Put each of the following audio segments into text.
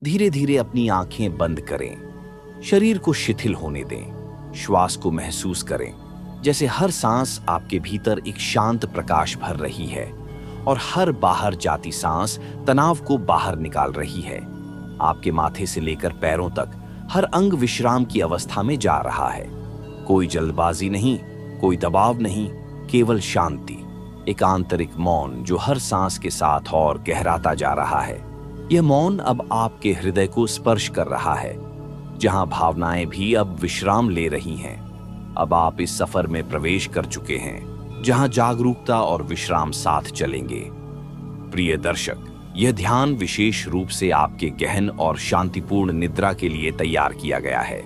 धीरे धीरे अपनी आंखें बंद करें। शरीर को शिथिल होने दें। श्वास को महसूस करें, जैसे हर सांस आपके भीतर एक शांत प्रकाश भर रही है और हर बाहर जाती सांस तनाव को बाहर निकाल रही है। आपके माथे से लेकर पैरों तक हर अंग विश्राम की अवस्था में जा रहा है। कोई जल्दबाजी नहीं, कोई दबाव नहीं, केवल शांति। एक आंतरिक मौन जो हर सांस के साथ और गहराता जा रहा है। यह मौन अब आपके हृदय को स्पर्श कर रहा है, जहां भावनाएं भी अब विश्राम ले रही हैं। अब आप इस सफर में प्रवेश कर चुके हैं, जहां जागरूकता और विश्राम साथ चलेंगे। प्रिय दर्शक, यह ध्यान विशेष रूप से आपके गहन और शांतिपूर्ण निद्रा के लिए तैयार किया गया है।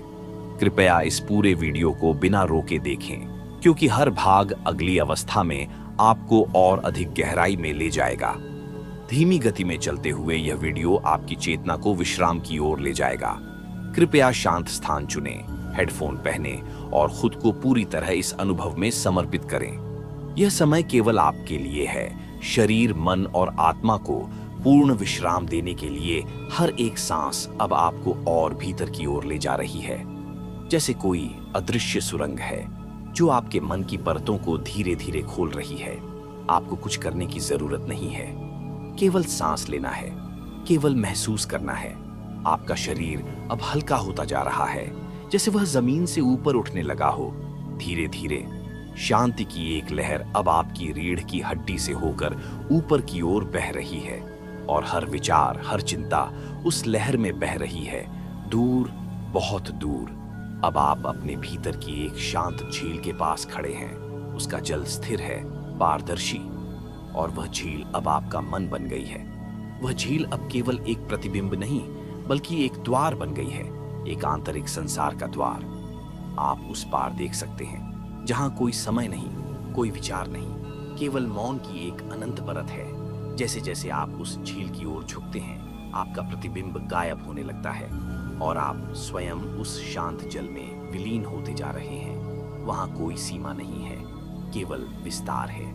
कृपया इस पूरे वीडियो को बिना रोके देखें, क्योंकि हर भाग अगली अवस्था में आपको और अधिक गहराई में ले जाएगा। धीमी गति में चलते हुए यह वीडियो आपकी चेतना को विश्राम की ओर ले जाएगा। कृपया शांत स्थान चुनें, हेडफोन पहने और खुद को पूरी तरह इस अनुभव में समर्पित करें। यह समय केवल आपके लिए है। शरीर, मन और आत्मा को पूर्ण विश्राम देने के लिए हर एक सांस अब आपको और भीतर की ओर ले जा रही है, जैसे कोई अदृश्य सुरंग है जो आपके मन की परतों को धीरे धीरे खोल रही है। आपको कुछ करने की जरूरत नहीं है, केवल सांस लेना है, केवल महसूस करना है। आपका शरीर अब हल्का होता जा रहा है, जैसे वह जमीन से ऊपर उठने लगा हो। धीरे धीरे शांति की एक लहर अब आपकी रीढ़ की हड्डी से होकर ऊपर की ओर बह रही है और हर विचार, हर चिंता उस लहर में बह रही है, दूर, बहुत दूर। अब आप अपने भीतर की एक शांत झील के पास खड़े हैं। उसका जल स्थिर है, पारदर्शी, और वह झील अब आपका मन बन गई है। वह झील अब केवल एक प्रतिबिंब नहीं, बल्कि एक द्वार बन गई है, एक आंतरिक संसार का द्वार। आप उस पार देख सकते हैं, जहां कोई समय नहीं, कोई विचार नहीं, केवल मौन की एक अनंत परत है। जैसे जैसे आप उस झील की ओर झुकते हैं, आपका प्रतिबिंब गायब होने लगता है और आप स्वयं उस शांत जल में विलीन होते जा रहे हैं। वहां कोई सीमा नहीं है, केवल विस्तार है,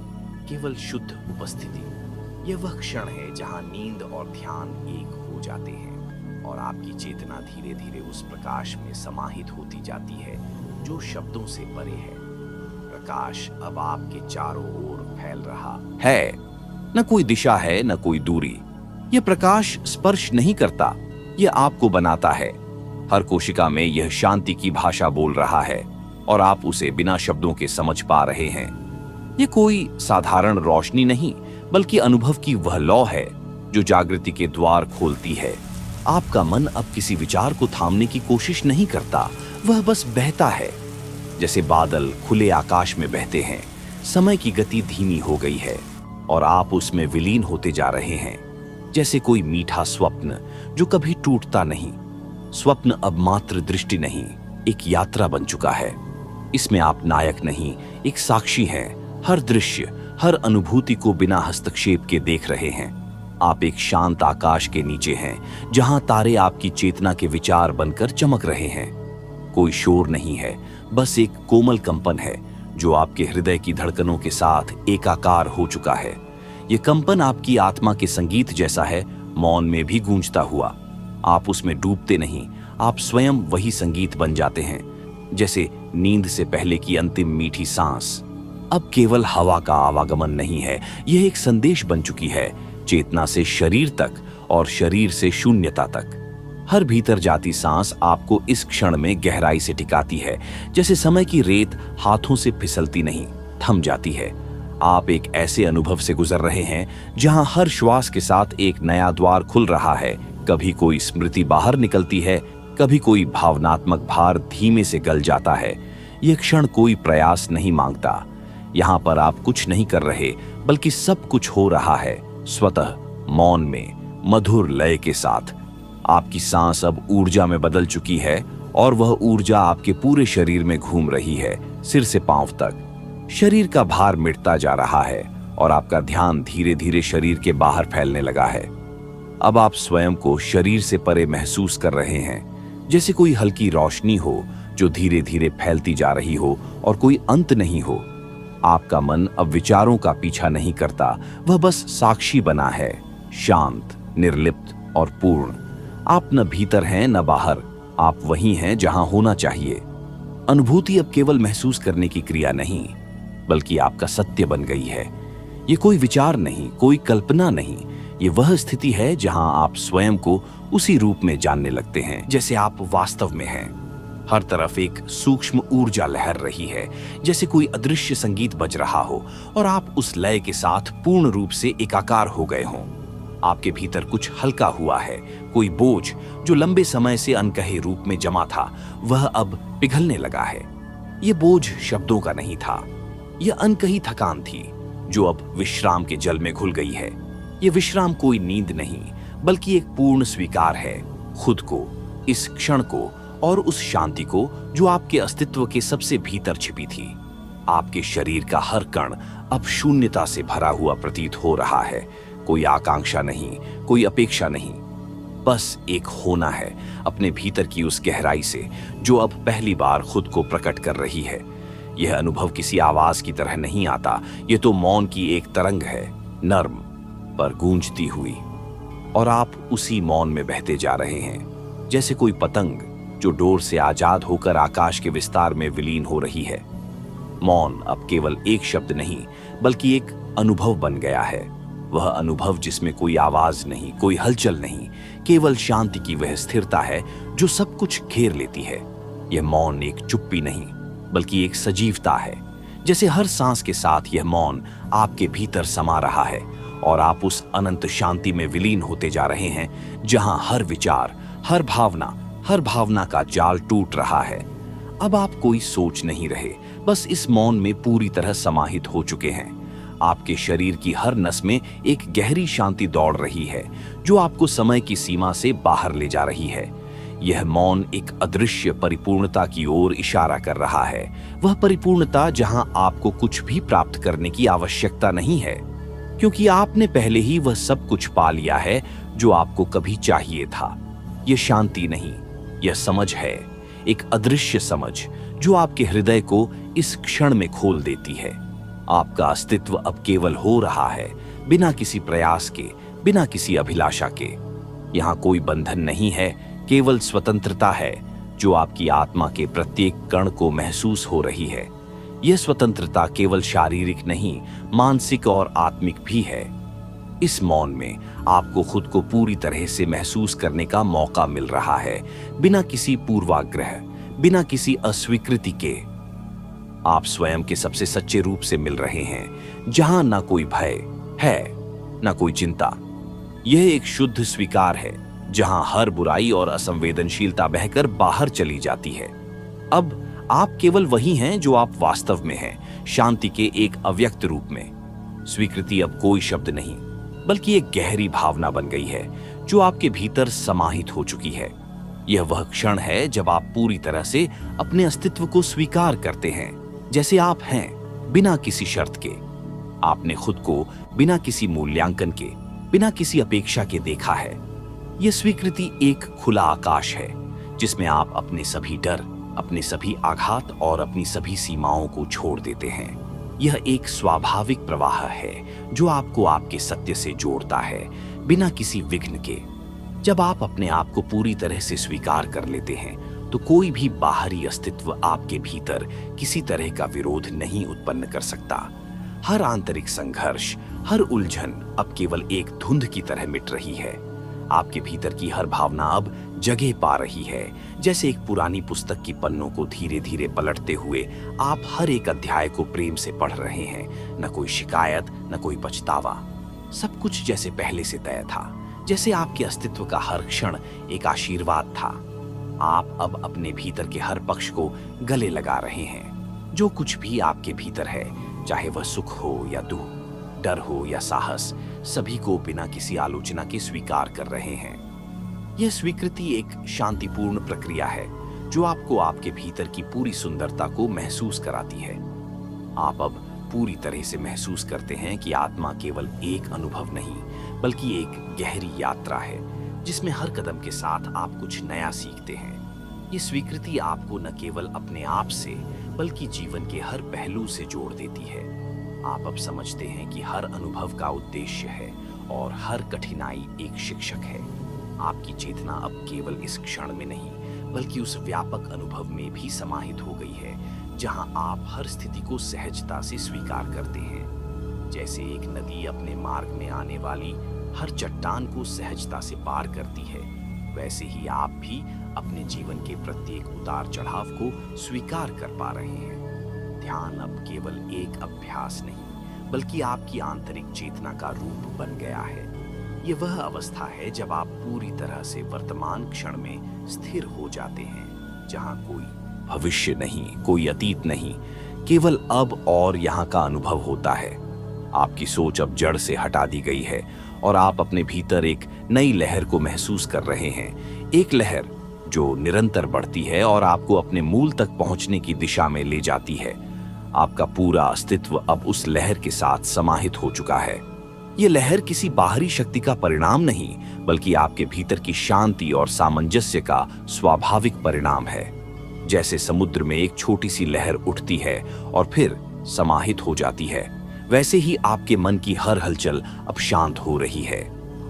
केवल शुद्ध उपस्थिति। यह वह क्षण है जहां नींद और ध्यान एक हो जाते हैं और आपकी चेतना धीरे धीरे उस प्रकाश में समाहित होती जाती है जो शब्दों से परे है। प्रकाश अब आपके चारों ओर फैल रहा है। न कोई दिशा है, न कोई दूरी। यह प्रकाश स्पर्श नहीं करता, यह आपको बनाता है। हर कोशिका में यह शांति की भाषा बोल रहा है और आप उसे बिना शब्दों के समझ पा रहे हैं। यह कोई साधारण रोशनी नहीं, बल्कि अनुभव की वह लौ है जो जागृति के द्वार खोलती है। आपका मन अब किसी विचार को थामने की कोशिश नहीं करता, वह बस बहता है, जैसे बादल खुले आकाश में बहते हैं। समय की गति धीमी हो गई है और आप उसमें विलीन होते जा रहे हैं, जैसे कोई मीठा स्वप्न जो कभी टूटता नहीं। स्वप्न अब मात्र दृष्टि नहीं, एक यात्रा बन चुका है। इसमें आप नायक नहीं, एक साक्षी हैं। हर दृश्य, हर अनुभूति को बिना हस्तक्षेप के देख रहे हैं। आप एक शांत आकाश के नीचे हैं, जहां तारे आपकी चेतना के विचार बनकर चमक रहे हैं। कोई शोर नहीं है, बस एक कोमल कंपन है जो आपके हृदय की धड़कनों के साथ एकाकार हो चुका है। यह कंपन आपकी आत्मा के संगीत जैसा है, मौन में भी गूंजता हुआ। आप उसमें डूबते नहीं, आप स्वयं वही संगीत बन जाते हैं, जैसे नींद से पहले की अंतिम मीठी सांस। अब केवल हवा का आवागमन नहीं है, यह एक संदेश बन चुकी है, चेतना से शरीर तक और शरीर से शून्यता तक। हर भीतर जाती सांस आपको इस क्षण में गहराई से टिकाती है, जैसे समय की रेत हाथों से फिसलती नहीं, थम जाती है। आप एक ऐसे अनुभव से गुजर रहे हैं जहां हर श्वास के साथ एक नया द्वार खुल रहा है। कभी कोई स्मृति बाहर निकलती है, कभी कोई भावनात्मक भार धीमे से गल जाता है। यह क्षण कोई प्रयास नहीं मांगता। यहाँ पर आप कुछ नहीं कर रहे, बल्कि सब कुछ हो रहा है स्वतः, मौन में, मधुर लय के साथ। आपकी सांस अब ऊर्जा में बदल चुकी है और वह ऊर्जा आपके पूरे शरीर में घूम रही है, सिर से पांव तक। शरीर का भार मिटता जा रहा है और आपका ध्यान धीरे धीरे शरीर के बाहर फैलने लगा है। अब आप स्वयं को शरीर से परे महसूस कर रहे हैं, जैसे कोई हल्की रोशनी हो जो धीरे धीरे फैलती जा रही हो और कोई अंत नहीं हो। आपका मन अब विचारों का पीछा नहीं करता, वह बस साक्षी बना है, शांत, निर्लिप्त और पूर्ण। आप न भीतर हैं न बाहर, आप वहीं हैं जहां होना चाहिए। अनुभूति अब केवल महसूस करने की क्रिया नहीं, बल्कि आपका सत्य बन गई है। ये कोई विचार नहीं, कोई कल्पना नहीं, ये वह स्थिति है जहां आप स्वयं को उसी रूप में जानने लगते हैं जैसे आप वास्तव में हैं। हर तरफ एक सूक्ष्म ऊर्जा लहर रही है, जैसे कोई अदृश्य संगीत बज रहा हो और आप उस लय के साथ पूर्ण रूप से एकाकार हो गए हों। आपके भीतर कुछ हल्का हुआ है, कोई बोझ जो लंबे समय से अनकहे रूप में जमा था, वह अब पिघलने लगा है। यह बोझ शब्दों का नहीं था, यह अनकही थकान थी जो अब विश्राम के जल में घुल गई है। यह विश्राम कोई नींद नहीं, बल्कि एक पूर्ण स्वीकार है, खुद को, इस क्षण को और उस शांति को जो आपके अस्तित्व के सबसे भीतर छिपी थी। आपके शरीर का हर कण अब शून्यता से भरा हुआ प्रतीत हो रहा है। कोई आकांक्षा नहीं, कोई अपेक्षा नहीं, बस एक होना है अपने भीतर की उस गहराई से जो अब पहली बार खुद को प्रकट कर रही है। यह अनुभव किसी आवाज की तरह नहीं आता, यह तो मौन की एक तरंग है, नर्म पर गूंजती हुई, और आप उसी मौन में बहते जा रहे हैं, जैसे कोई पतंग जो डोर से आजाद होकर आकाश के विस्तार में विलीन हो रही है। मौन अब केवल एक शब्द नहीं, बल्कि एक अनुभव बन गया है। वह अनुभव जिसमें कोई आवाज नहीं, कोई हलचल नहीं, केवल शांति की वह स्थिरता है जो सब कुछ घेर लेती है। यह मौन एक चुप्पी नहीं, बल्कि एक सजीवता है, जैसे हर सांस के साथ यह मौन आपके भीतर समा रहा है और आप उस अनंत शांति में विलीन होते जा रहे हैं जहां हर विचार, हर भावना का जाल टूट रहा है। अब आप कोई सोच नहीं रहे, बस इस मौन में पूरी तरह समाहित हो चुके हैं। आपके शरीर की हर नस में एक गहरी शांति दौड़ रही है जो आपको समय की सीमा से बाहर ले जा रही है। यह मौन एक अदृश्य परिपूर्णता की ओर इशारा कर रहा है, वह परिपूर्णता जहां आपको कुछ भी प्राप्त करने की आवश्यकता नहीं है, क्योंकि आपने पहले ही वह सब कुछ पा लिया है जो आपको कभी चाहिए था। यह शांति नहीं, यह समझ है, एक अदृश्य समझ जो आपके हृदय को इस क्षण में खोल देती है। आपका अस्तित्व अब केवल हो रहा है, बिना किसी प्रयास के, बिना किसी अभिलाषा के। यहाँ कोई बंधन नहीं है, केवल स्वतंत्रता है जो आपकी आत्मा के प्रत्येक कण को महसूस हो रही है। यह स्वतंत्रता केवल शारीरिक नहीं, मानसिक और आत्मिक भी है। इस मौन में आपको खुद को पूरी तरह से महसूस करने का मौका मिल रहा है, बिना किसी पूर्वाग्रह, बिना किसी अस्वीकृति के। आप स्वयं के सबसे सच्चे रूप से मिल रहे हैं, जहां ना कोई भय है, ना कोई चिंता। यह एक शुद्ध स्वीकार है जहां हर बुराई और असंवेदनशीलता बहकर बाहर चली जाती है। अब आप केवल वही हैं जो आप वास्तव में हैं, शांति के एक अव्यक्त रूप में। स्वीकृति अब कोई शब्द नहीं, बल्कि एक गहरी भावना बन गई है जो आपके भीतर समाहित हो चुकी है। यह वह क्षण है जब आप पूरी तरह से अपने अस्तित्व को स्वीकार करते हैं, जैसे आप हैं, बिना किसी शर्त के। आपने खुद को बिना किसी मूल्यांकन के, बिना किसी अपेक्षा के देखा है। यह स्वीकृति एक खुला आकाश है जिसमें आप अपने सभी डर, अपने सभी आघात और अपनी सभी सीमाओं को छोड़ देते हैं। यह एक स्वाभाविक प्रवाह है जो आपको आपके सत्य से जोड़ता है, बिना किसी विघ्न के। जब आप अपने आप को पूरी तरह से स्वीकार कर लेते हैं तो कोई भी बाहरी अस्तित्व आपके भीतर किसी तरह का विरोध नहीं उत्पन्न कर सकता। हर आंतरिक संघर्ष, हर उलझन अब केवल एक धुंध की तरह मिट रही है। आपके भीतर की हर भावना अब जगह पा रही है, जैसे एक पुरानी पुस्तक की पन्नों को धीरे धीरे पलटते हुए आप हर एक अध्याय को प्रेम से पढ़ रहे हैं। न कोई शिकायत, न कोई पछतावा, सब कुछ जैसे पहले से तय था, जैसे आपके अस्तित्व का हर क्षण एक आशीर्वाद था। आप अब अपने भीतर के हर पक्ष को गले लगा रहे हैं। जो कुछ भी आपके भीतर है, चाहे वह सुख हो या दुख, डर हो या साहस, सभी को बिना किसी आलोचना के स्वीकार कर रहे हैं। यह स्वीकृति एक शांतिपूर्ण प्रक्रिया है जो आपको आपके भीतर की पूरी सुंदरता को महसूस कराती है। आप अब पूरी तरह से महसूस करते हैं कि आत्मा केवल एक अनुभव नहीं, बल्कि एक गहरी यात्रा है जिसमें हर कदम के साथ आप कुछ नया सीखते हैं। ये स्वीकृति आपको न केवल अपने आप से, बल्कि जीवन के हर पहलू से जोड़ देती है। आप अब समझते हैं कि हर अनुभव का उद्देश्य है और हर कठिनाई एक शिक्षक है। आपकी चेतना अब केवल इस क्षण में नहीं बल्कि उस व्यापक अनुभव में भी समाहित हो गई है जहां आप हर स्थिति को सहजता से स्वीकार करते हैं। जैसे एक नदी अपने मार्ग में आने वाली हर चट्टान को सहजता से पार करती है, वैसे ही आप भी अपने जीवन के प्रत्येक उतार चढ़ाव को स्वीकार कर पा रहे हैं। ध्यान अब केवल एक अभ्यास नहीं बल्कि आपकी आंतरिक चेतना का रूप बन गया है। ये वह अवस्था है जब आप पूरी तरह से वर्तमान क्षण में स्थिर हो जाते हैं, जहां कोई भविष्य नहीं, कोई अतीत नहीं, केवल अब और यहाँ का अनुभव होता है। आपकी सोच अब जड़ से हटा दी गई है और आप अपने भीतर एक नई लहर को महसूस कर रहे हैं, एक लहर जो निरंतर बढ़ती है और आपको अपने मूल तक पहुंचने की दिशा में ले जाती है। आपका पूरा अस्तित्व अब उस लहर के साथ समाहित हो चुका है। यह लहर किसी बाहरी शक्ति का परिणाम नहीं बल्कि आपके भीतर की शांति और सामंजस्य का स्वाभाविक परिणाम है। जैसे समुद्र में एक छोटी सी लहर उठती है और फिर समाहित हो जाती है, वैसे ही आपके मन की हर हलचल अब शांत हो रही है।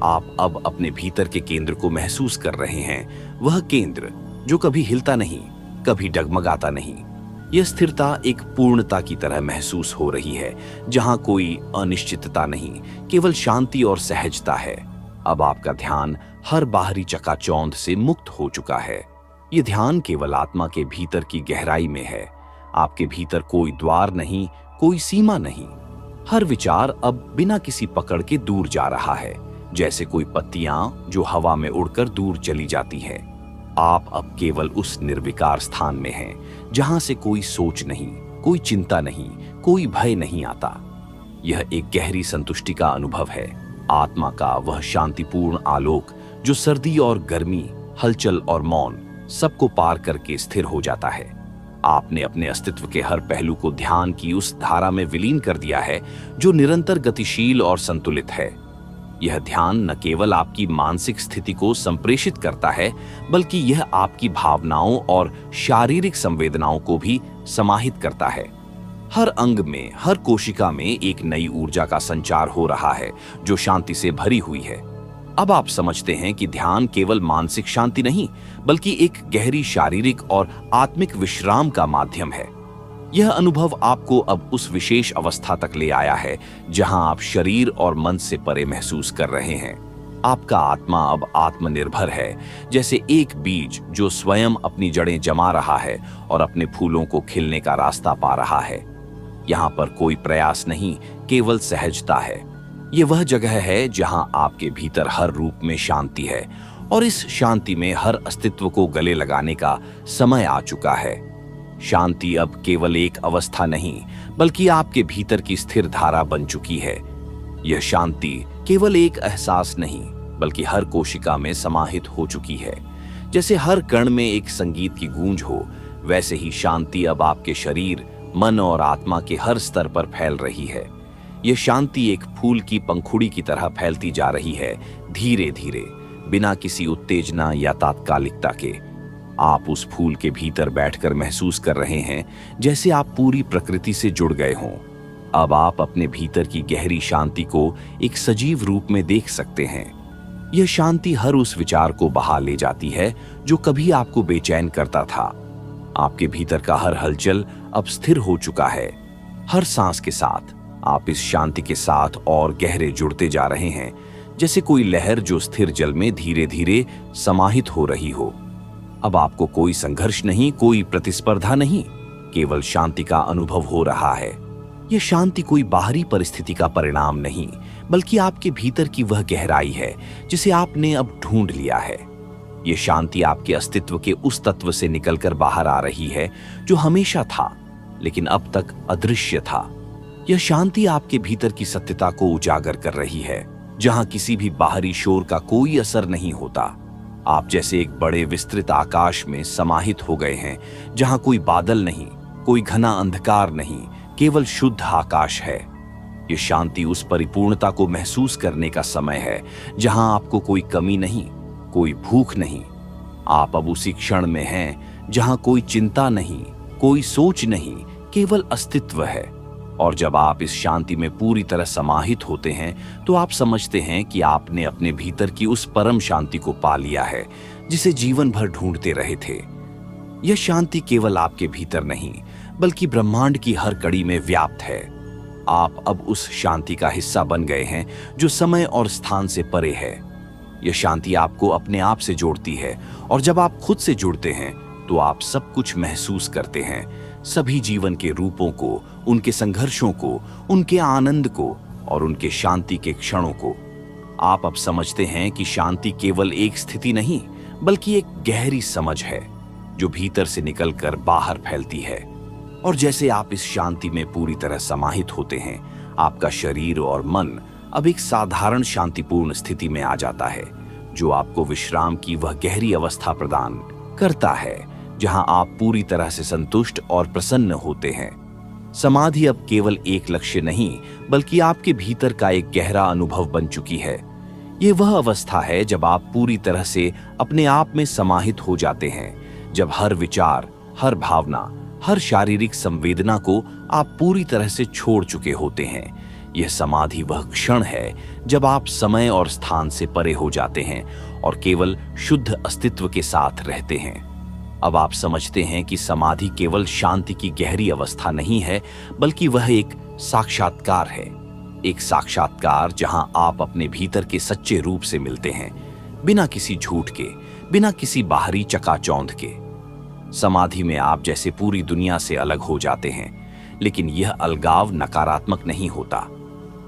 आप अब अपने भीतर के केंद्र को महसूस कर रहे हैं, वह केंद्र जो कभी हिलता नहीं, कभी डगमगाता नहीं। यह स्थिरता एक पूर्णता की तरह महसूस हो रही है, जहां कोई अनिश्चितता नहीं, केवल शांति और सहजता है। अब आपका ध्यान हर बाहरी चकाचौंध से मुक्त हो चुका है। यह ध्यान केवल आत्मा के भीतर की गहराई में है। आपके भीतर कोई द्वार नहीं, कोई सीमा नहीं। हर विचार अब बिना किसी पकड़ के दूर जा रहा है, जैसे कोई पत्तियां जो हवा में उड़कर दूर चली जाती हैं। आप अब केवल उस निर्विकार स्थान में हैं, जहां से कोई सोच नहीं, कोई चिंता नहीं, कोई भय नहीं आता। यह एक गहरी संतुष्टि का अनुभव है, आत्मा का वह शांतिपूर्ण आलोक जो सर्दी और गर्मी, हलचल और मौन सबको पार करके स्थिर हो जाता है। आपने अपने अस्तित्व के हर पहलू को ध्यान की उस धारा में विलीन कर दिया है जो निरंतर गतिशील और संतुलित है। यह ध्यान न केवल आपकी मानसिक स्थिति को संप्रेषित करता है बल्कि यह आपकी भावनाओं और शारीरिक संवेदनाओं को भी समाहित करता है। हर अंग में, हर कोशिका में एक नई ऊर्जा का संचार हो रहा है जो शांति से भरी हुई है। अब आप समझते हैं कि ध्यान केवल मानसिक शांति नहीं बल्कि एक गहरी शारीरिक और आत्मिक विश्राम का माध्यम है। यह अनुभव आपको अब उस विशेष अवस्था तक ले आया है जहां आप शरीर और मन से परे महसूस कर रहे हैं। आपका आत्मा अब आत्मनिर्भर है, जैसे एक बीज जो स्वयं अपनी जड़ें जमा रहा है और अपने फूलों को खिलने का रास्ता पा रहा है। यहाँ पर कोई प्रयास नहीं, केवल सहजता है। ये वह जगह है जहां आपके भीतर हर रूप में शांति है और इस शांति में हर अस्तित्व को गले लगाने का समय आ चुका है। शांति अब केवल एक अवस्था नहीं बल्कि आपके भीतर की स्थिर धारा बन चुकी है। यह शांति केवल एक एहसास नहीं बल्कि हर कोशिका में समाहित हो चुकी है। जैसे हर कण में एक संगीत की गूंज हो, वैसे ही शांति अब आपके शरीर, मन और आत्मा के हर स्तर पर फैल रही है। यह शांति एक फूल की पंखुड़ी की तरह फैलती जा रही है, धीरे धीरे, बिना किसी उत्तेजना या तात्कालिकता के। आप उस फूल के भीतर बैठकर महसूस कर रहे हैं जैसे आप पूरी प्रकृति से जुड़ गए हों। अब आप अपने भीतर की गहरी शांति को एक सजीव रूप में देख सकते हैं। यह शांति हर उस विचार को बहा ले जाती है जो कभी आपको बेचैन करता था। आपके भीतर का हर हलचल अब स्थिर हो चुका है। हर सांस के साथ आप इस शांति के साथ और गहरे जुड़ते जा रहे हैं, जैसे कोई लहर जो स्थिर जल में धीरे धीरे समाहित हो रही हो। अब आपको कोई संघर्ष नहीं, कोई प्रतिस्पर्धा नहीं, केवल शांति का अनुभव हो रहा है। यह शांति कोई बाहरी परिस्थिति का परिणाम नहीं बल्कि आपके भीतर की वह गहराई है जिसे आपने अब ढूंढ लिया है। यह शांति आपके अस्तित्व के उस तत्व से निकलकर बाहर आ रही है जो हमेशा था लेकिन अब तक अदृश्य था। यह शांति आपके भीतर की सत्यता को उजागर कर रही है, जहां किसी भी बाहरी शोर का कोई असर नहीं होता। आप जैसे एक बड़े विस्तृत आकाश में समाहित हो गए हैं, जहां कोई बादल नहीं, कोई घना अंधकार नहीं, केवल शुद्ध आकाश है। ये शांति उस परिपूर्णता को महसूस करने का समय है जहां आपको कोई कमी नहीं, कोई भूख नहीं। आप अब उसी क्षण में हैं जहां कोई चिंता नहीं, कोई सोच नहीं, केवल अस्तित्व है। और जब आप इस शांति में पूरी तरह समाहित होते हैं तो आप समझते हैं कि आपने अपने भीतर की उस परम शांति को पा लिया है जिसे जीवन भर ढूंढते रहे थे। यह शांति केवल आपके भीतर नहीं बल्कि ब्रह्मांड की हर कड़ी में व्याप्त है। आप अब उस शांति का हिस्सा बन गए हैं जो समय और स्थान से परे है। यह शांति आपको अपने आप से जोड़ती है और जब आप खुद से जुड़ते हैं तो आप सब कुछ महसूस करते हैं, सभी जीवन के रूपों को, उनके संघर्षों को, उनके आनंद को और उनके शांति के क्षणों को। आप अब समझते हैं कि शांति केवल एक स्थिति नहीं बल्कि एक गहरी समझ है जो भीतर से निकलकर बाहर फैलती है। और जैसे आप इस शांति में पूरी तरह समाहित होते हैं, आपका शरीर और मन अब एक साधारण शांतिपूर्ण स्थिति में आ जाता है जो आपको विश्राम की वह गहरी अवस्था प्रदान करता है जहां आप पूरी तरह से संतुष्ट और प्रसन्न होते हैं। समाधि अब केवल एक लक्ष्य नहीं बल्कि आपके भीतर का एक गहरा अनुभव बन चुकी है। ये वह अवस्था है जब आप पूरी तरह से अपने आप में समाहित हो जाते हैं, जब हर विचार, हर भावना, हर शारीरिक संवेदना को आप पूरी तरह से छोड़ चुके होते हैं। यह समाधि वह क्षण है जब आप समय और स्थान से परे हो जाते हैं और केवल शुद्ध अस्तित्व के साथ रहते हैं। अब आप समझते हैं कि समाधि केवल शांति की गहरी अवस्था नहीं है बल्कि वह एक साक्षात्कार है। एक साक्षात्कार जहां आप अपने भीतर के सच्चे रूप से मिलते हैं, बिना किसी झूठ के, बिना किसी बाहरी चकाचौंध के। समाधि में आप जैसे पूरी दुनिया से अलग हो जाते हैं, लेकिन यह अलगाव नकारात्मक नहीं होता।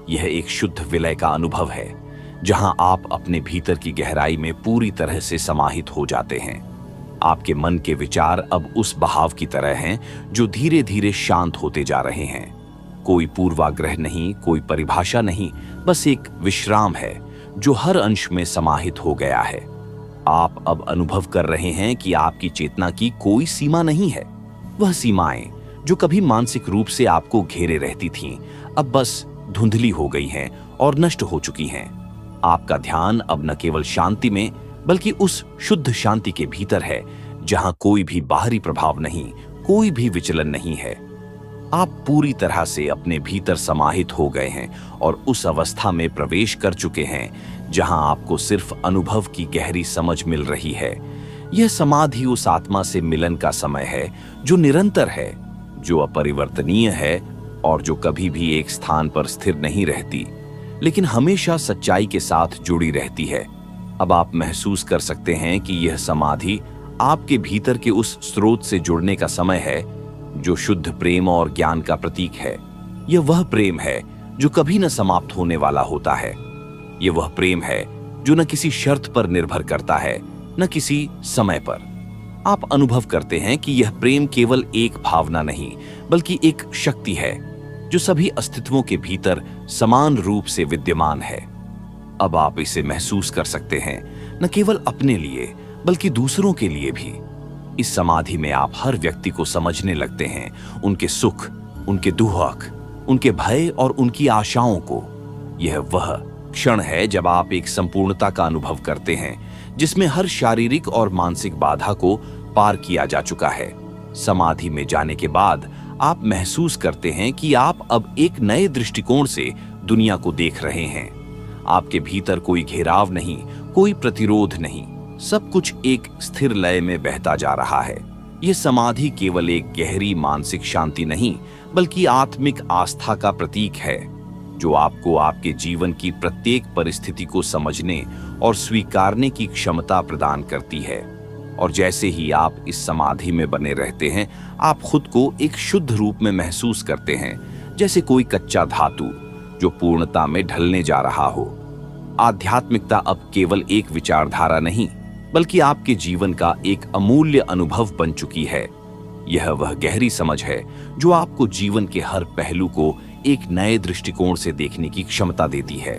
यह एक शुद्ध विलय का अनुभव है जहां आप अपने भीतर की गहराई में पूरी तरह से समाहित हो जाते हैं। आपके मन के विचार अब उस बहाव की तरह हैं जो धीरे धीरे शांत होते जा रहे हैं। कोई पूर्वाग्रह नहीं, कोई परिभाषा नहीं, बस एक विश्राम है जो हर अंश में समाहित हो गया है। आप अब अनुभव कर रहे हैं कि आपकी चेतना की कोई सीमा नहीं है। वह सीमाएं जो कभी मानसिक रूप से आपको घेरे रहती थीं, अब बस धुंधली हो गई हैं और नष्ट हो चुकी हैं। आपका ध्यान अब न केवल शांति में बल्कि उस शुद्ध शांति के भीतर है जहां कोई भी बाहरी प्रभाव नहीं, कोई भी विचलन नहीं है। आप पूरी तरह से अपने भीतर समाहित हो गए हैं और उस अवस्था में प्रवेश कर चुके हैं जहां आपको सिर्फ अनुभव की गहरी समझ मिल रही है। यह समाधि उस आत्मा से मिलन का समय है जो निरंतर है, जो अपरिवर्तनीय है और जो कभी भी एक स्थान पर स्थिर नहीं रहती, लेकिन हमेशा सच्चाई के साथ जुड़ी रहती है। अब आप महसूस कर सकते हैं कि यह समाधि आपके भीतर के उस स्रोत से जुड़ने का समय है जो शुद्ध प्रेम और ज्ञान का प्रतीक है। यह वह प्रेम है जो कभी न समाप्त होने वाला होता है। यह वह प्रेम है जो न किसी शर्त पर निर्भर करता है, न किसी समय पर। आप अनुभव करते हैं कि यह प्रेम केवल एक भावना नहीं बल्कि एक शक्ति है जो सभी अस्तित्वों के भीतर समान रूप से विद्यमान है। अब आप इसे महसूस कर सकते हैं, न केवल अपने लिए बल्कि दूसरों के लिए भी। इस समाधि में आप हर व्यक्ति को समझने लगते हैं, उनके सुख, उनके दुख, उनके भय और उनकी आशाओं को। यह वह क्षण है जब आप एक संपूर्णता का अनुभव करते हैं जिसमें हर शारीरिक और मानसिक बाधा को पार किया जा चुका है। समाधि में जाने के बाद आप महसूस करते हैं कि आप अब एक नए दृष्टिकोण से दुनिया को देख रहे हैं। आपके भीतर कोई घेराव नहीं, कोई प्रतिरोध नहीं, सब कुछ एक स्थिर लय में बहता जा रहा है। यह समाधि केवल एक गहरी मानसिक शांति नहीं बल्कि आत्मिक आस्था का प्रतीक है जो आपको आपके जीवन की प्रत्येक परिस्थिति को समझने और स्वीकारने की क्षमता प्रदान करती है। और जैसे ही आप इस समाधि में बने रहते हैं, आप खुद को एक शुद्ध रूप में महसूस करते हैं, जैसे कोई कच्चा धातु जो पूर्णता में ढलने जा रहा हो। आध्यात्मिकता अब केवल एक विचारधारा नहीं बल्कि आपके जीवन का एक अमूल्य अनुभव बन चुकी है। यह वह गहरी समझ है जो आपको जीवन के हर पहलू को एक नए दृष्टिकोण से देखने की क्षमता देती है।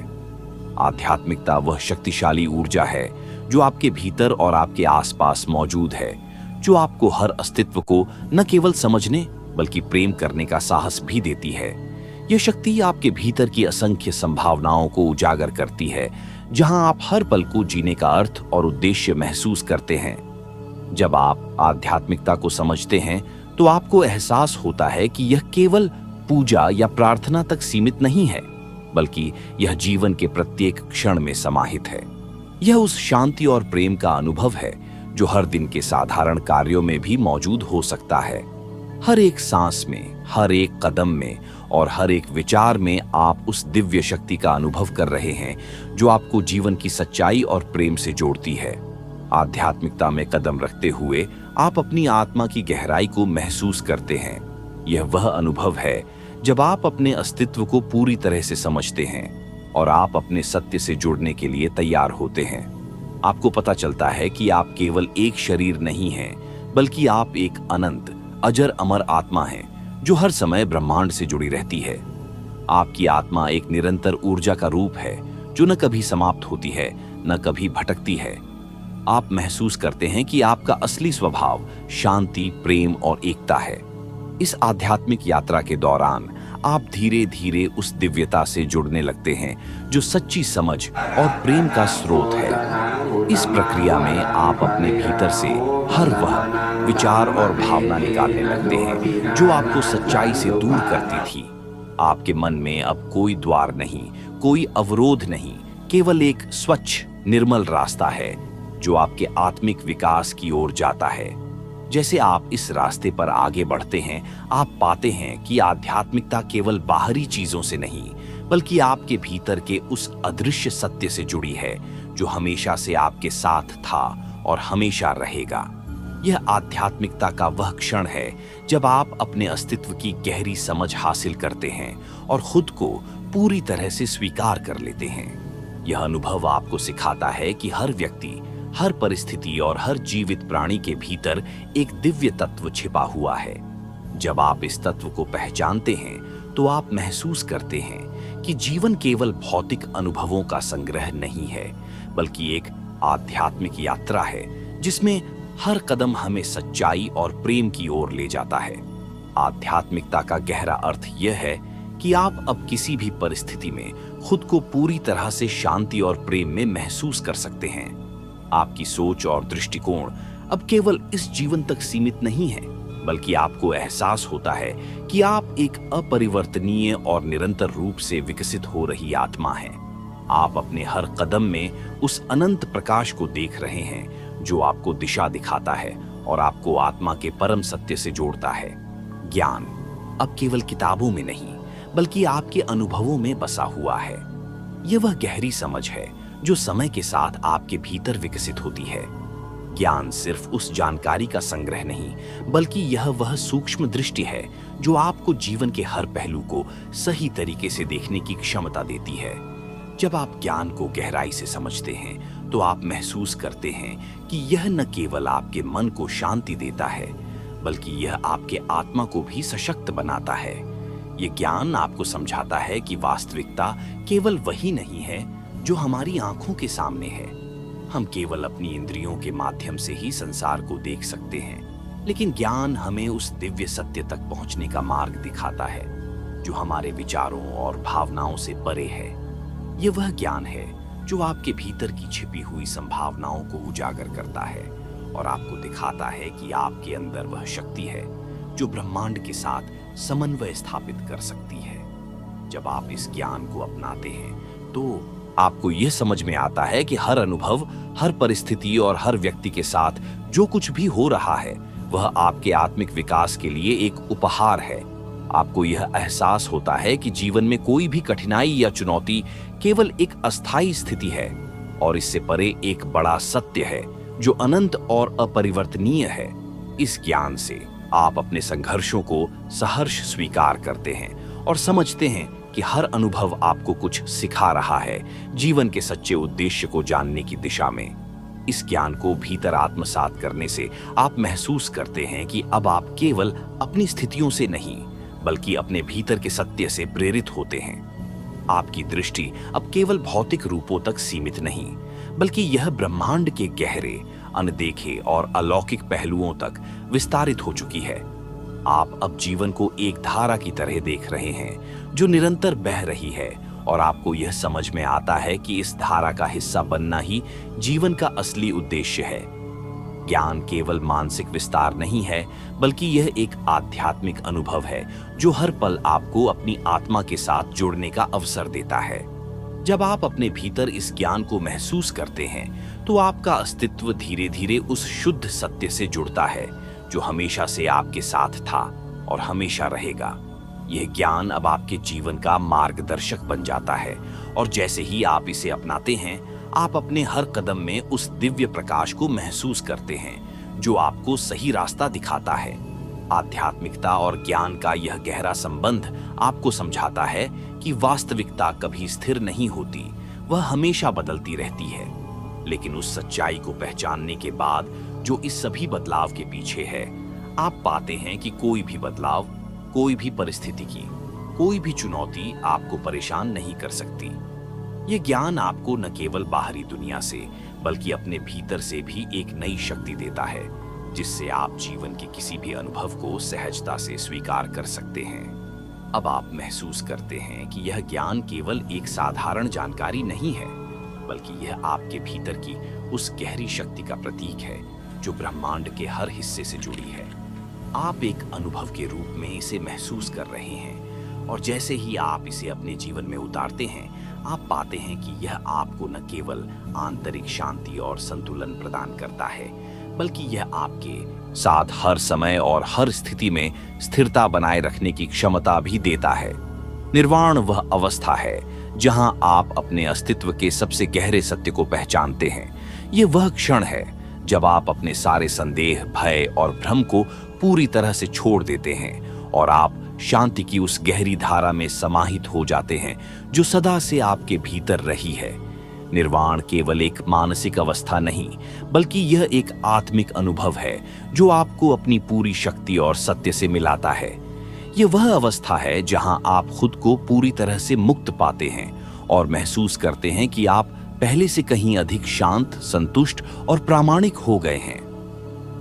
आध्यात्मिकता वह शक्तिशाली ऊर्जा है जो आपके भीतर और आपके आसपास मौजूद है, जो आपको हर अस्तित्व को न केवल समझने बल्कि प्रेम करने का साहस भी देती है। यह शक्ति आपके भीतर की असंख्य संभावनाओं को उजागर करती है, जहां आप हर पल को जीने का अर्थ और उद्देश्य महसूस करते हैं। जब आप आध्यात्मिकता को समझते हैं तो आपको एहसास होता है कि यह केवल पूजा या प्रार्थना तक सीमित नहीं है, बल्कि यह जीवन के प्रत्येक क्षण में समाहित है। यह उस शांति और प्रेम का अनुभव है जो हर दिन के साधारण कार्यों में भी मौजूद हो सकता है। हर एक सांस में, हर एक कदम में और हर एक विचार में आप उस दिव्य शक्ति का अनुभव कर रहे हैं जो आपको जीवन की सच्चाई और प्रेम से जोड़ती है। आध्यात्मिकता में कदम रखते हुए आप अपनी आत्मा की गहराई को महसूस करते हैं। यह वह अनुभव है जब आप अपने अस्तित्व को पूरी तरह से समझते हैं और आप अपने सत्य से जुड़ने के लिए तैयार होते हैं। आपको पता चलता है कि आप केवल एक शरीर नहीं हैं, बल्कि आप एक अनंत, अजर अमर आत्मा हैं जो हर समय ब्रह्मांड से जुड़ी रहती है। आपकी आत्मा एक निरंतर ऊर्जा का रूप है जो न कभी समाप्त होती है, न कभी भटकती है। आप महसूस करते हैं कि आपका असली स्वभाव शांति, प्रेम और एकता है। इस आध्यात्मिक यात्रा के दौरान आप धीरे धीरे उस दिव्यता से जुड़ने लगते हैं जो सच्ची समझ और प्रेम का स्रोत है। इस प्रक्रिया में आप अपने भीतर से हर वह विचार और भावना निकालने लगते हैं जो आपको सच्चाई से दूर करती थी। आपके मन में अब कोई द्वार नहीं, कोई अवरोध नहीं, केवल एक स्वच्छ, निर्मल रास्ता है जो आपके आत्मिक विकास की ओर जाता है। जैसे आप इस रास्ते पर आगे बढ़ते हैं, आप पाते हैं कि आध्यात्मिकता केवल बाहरी चीजों से नहीं, बल्कि आपके भीतर के उस अदृश्य सत्य से जुड़ी है जो हमेशा से आपके साथ था और हमेशा रहेगा। यह आध्यात्मिकता का वह क्षण है जब आप अपने अस्तित्व की गहरी समझ हासिल करते हैं और खुद को पूरी तरह से स्वीकार कर लेते हैं। यह अनुभव आपको सिखाता है कि हर व्यक्ति, हर परिस्थिति और हर जीवित प्राणी के भीतर एक दिव्य तत्व छिपा हुआ है। जब आप इस तत्व को पहचानते हैं तो आप महसूस करते हैं कि जीवन केवल भौतिक अनुभवों का संग्रह नहीं है, बल्कि एक आध्यात्मिक यात्रा है जिसमें हर कदम हमें सच्चाई और प्रेम की ओर ले जाता है। आध्यात्मिकता का गहरा अर्थ यह है कि आप अब किसी भी परिस्थिति में खुद को पूरी तरह से शांति और प्रेम में महसूस कर सकते हैं। आपकी सोच और दृष्टिकोण अब केवल इस जीवन तक सीमित नहीं है, बल्कि आपको एहसास होता है कि आप एक अपरिवर्तनीय और निरंतर रूप से विकसित हो रही आत्मा हैं। आप अपने हर कदम में उस अनंत प्रकाश को देख रहे हैं जो आपको दिशा दिखाता है और आपको आत्मा के परम सत्य से जोड़ता है। ज्ञान अब केवल किताबों में नहीं, बल्कि आपके अनुभवों में बसा हुआ है। यह वह गहरी समझ है जो समय के साथ आपके भीतर विकसित होती है। ज्ञान सिर्फ उस जानकारी का संग्रह नहीं, बल्कि यह वह सूक्ष्म दृष्टि है जो आपको जीवन के हर पहलू को सही तरीके से देखने की क्षमता देती है। जब आप ज्ञान को गहराई से समझते हैं तो आप महसूस करते हैं कि यह न केवल आपके मन को शांति देता है, बल्कि यह आपके आत्मा को भी सशक्त बनाता है। यह ज्ञान आपको समझाता है कि वास्तविकता केवल वही नहीं है जो हमारी आंखों के सामने है। हम केवल अपनी इंद्रियों के माध्यम से ही संसार को देख सकते हैं, लेकिन ज्ञान हमें उस दिव्य सत्य तक पहुंचने का मार्ग दिखाता है जो हमारे विचारों और भावनाओं से परे है। यह वह ज्ञान है जो आपके भीतर की छिपी हुई संभावनाओं को उजागर करता है और आपको दिखाता है कि आपके अंदर वह शक्ति है जो ब्रह्मांड के साथ समन्वय स्थापित कर सकती है। जब आप इस ज्ञान को अपनाते हैं तो आपको यह समझ में आता है कि हर अनुभव, हर परिस्थिति और हर व्यक्ति के साथ जो कुछ भी हो रहा है वह आपके आत्मिक विकास के लिए एक उपहार है। आपको यह एहसास होता है कि जीवन में कोई भी कठिनाई या चुनौती केवल एक अस्थायी स्थिति है और इससे परे एक बड़ा सत्य है जो अनंत और अपरिवर्तनीय है। इस ज्ञान से आप अपने संघर्षों को सहर्ष स्वीकार करते हैं और समझते हैं कि हर अनुभव आपको कुछ सिखा रहा है, जीवन के सच्चे उद्देश्य को जानने की दिशा में। इस ज्ञान को भीतर आत्मसात करने से आप महसूस करते हैं कि अब आप केवल अपनी स्थितियों से नहीं, बल्कि अपने भीतर के सत्य से प्रेरित होते हैं। आपकी दृष्टि अब केवल भौतिक रूपों तक सीमित नहीं, बल्कि यह ब्रह्मांड के गहरे, अनदेखे और अलौकिक पहलुओं तक विस्तारित हो चुकी है। आप अब जीवन को एक धारा की तरह देख रहे हैं जो निरंतर बह रही है और आपको यह समझ में आता है कि इस धारा का हिस्सा बनना ही जीवन का असली उद्देश्य है। ज्ञान केवल मानसिक विस्तार नहीं है, बल्कि यह एक आध्यात्मिक अनुभव है जो हर पल आपको अपनी आत्मा के साथ जुड़ने का अवसर देता है। जब आप अपने भीतर इस ज्ञान को महसूस करते हैं, तो आपका अस्तित्व धीरे धीरे उस शुद्ध सत्य से जुड़ता है जो हमेशा से आपके साथ था और हमेशा रहेगा। यह ज्ञान अब आपके जीवन का मार्गदर्शक बन जाता है, और जैसे ही आप इसे अपनाते हैं, आप अपने हर कदम में उस दिव्य प्रकाश को महसूस करते हैं जो आपको सही रास्ता दिखाता है। आध्यात्मिकता और ज्ञान का यह गहरा संबंध आपको समझाता है कि वास्तविकता कभी स्थिर नहीं होती, वह हमेशा बदलती रहती है। लेकिन उस सच्चाई को पहचानने के बाद जो इस सभी बदलाव के पीछे है, आप पाते हैं कि कोई भी बदलाव, कोई भी परिस्थिति की, कोई भी चुनौती आपको परेशान नहीं कर सकती। ये ज्ञान आपको न केवल बाहरी दुनिया से, बल्कि अपने भीतर से भी एक नई शक्ति देता है, जिससे आप जीवन के किसी भी अनुभव को सहजता से स्वीकार कर सकते हैं। अब आप महसूस करते हैं कि यह ज्ञान केवल एक साधारण जानकारी नहीं है, बल्कि यह आपके भीतर की उस गहरी शक्ति का प्रतीक है जो ब्रह्मांड के हर हिस्से से जुड़ी है। आप एक अनुभव के रूप में इसे महसूस कर रहे हैं, और जैसे ही आप इसे अपने जीवन में उतारते हैं, आप पाते हैं कि यह आपको न केवल आंतरिक शांति और संतुलन प्रदान करता है, बल्कि यह आपके साथ हर समय और हर स्थिति में स्थिरता बनाए रखने की क्षमता भी देता है। निर्वाण वह अवस्था है जहां आप अपने अस्तित्व के सबसे गहरे सत्य को पहचानते हैं। ये वह क्षण है जब आप अपने सारे संदेह, भय और भ्रम को पूरी तरह से छोड़ देते हैं और आप शांति की उस गहरी धारा में समाहित हो जाते हैं जो सदा से आपके भीतर रही है। निर्वाण केवल एक मानसिक अवस्था नहीं, बल्कि यह एक आत्मिक अनुभव है जो आपको अपनी पूरी शक्ति और सत्य से मिलाता है। यह वह अवस्था है जहां आप खुद को पूरी तरह से मुक्त पाते हैं और महसूस करते हैं कि आप पहले से कहीं अधिक शांत, संतुष्ट और प्रामाणिक हो गए हैं।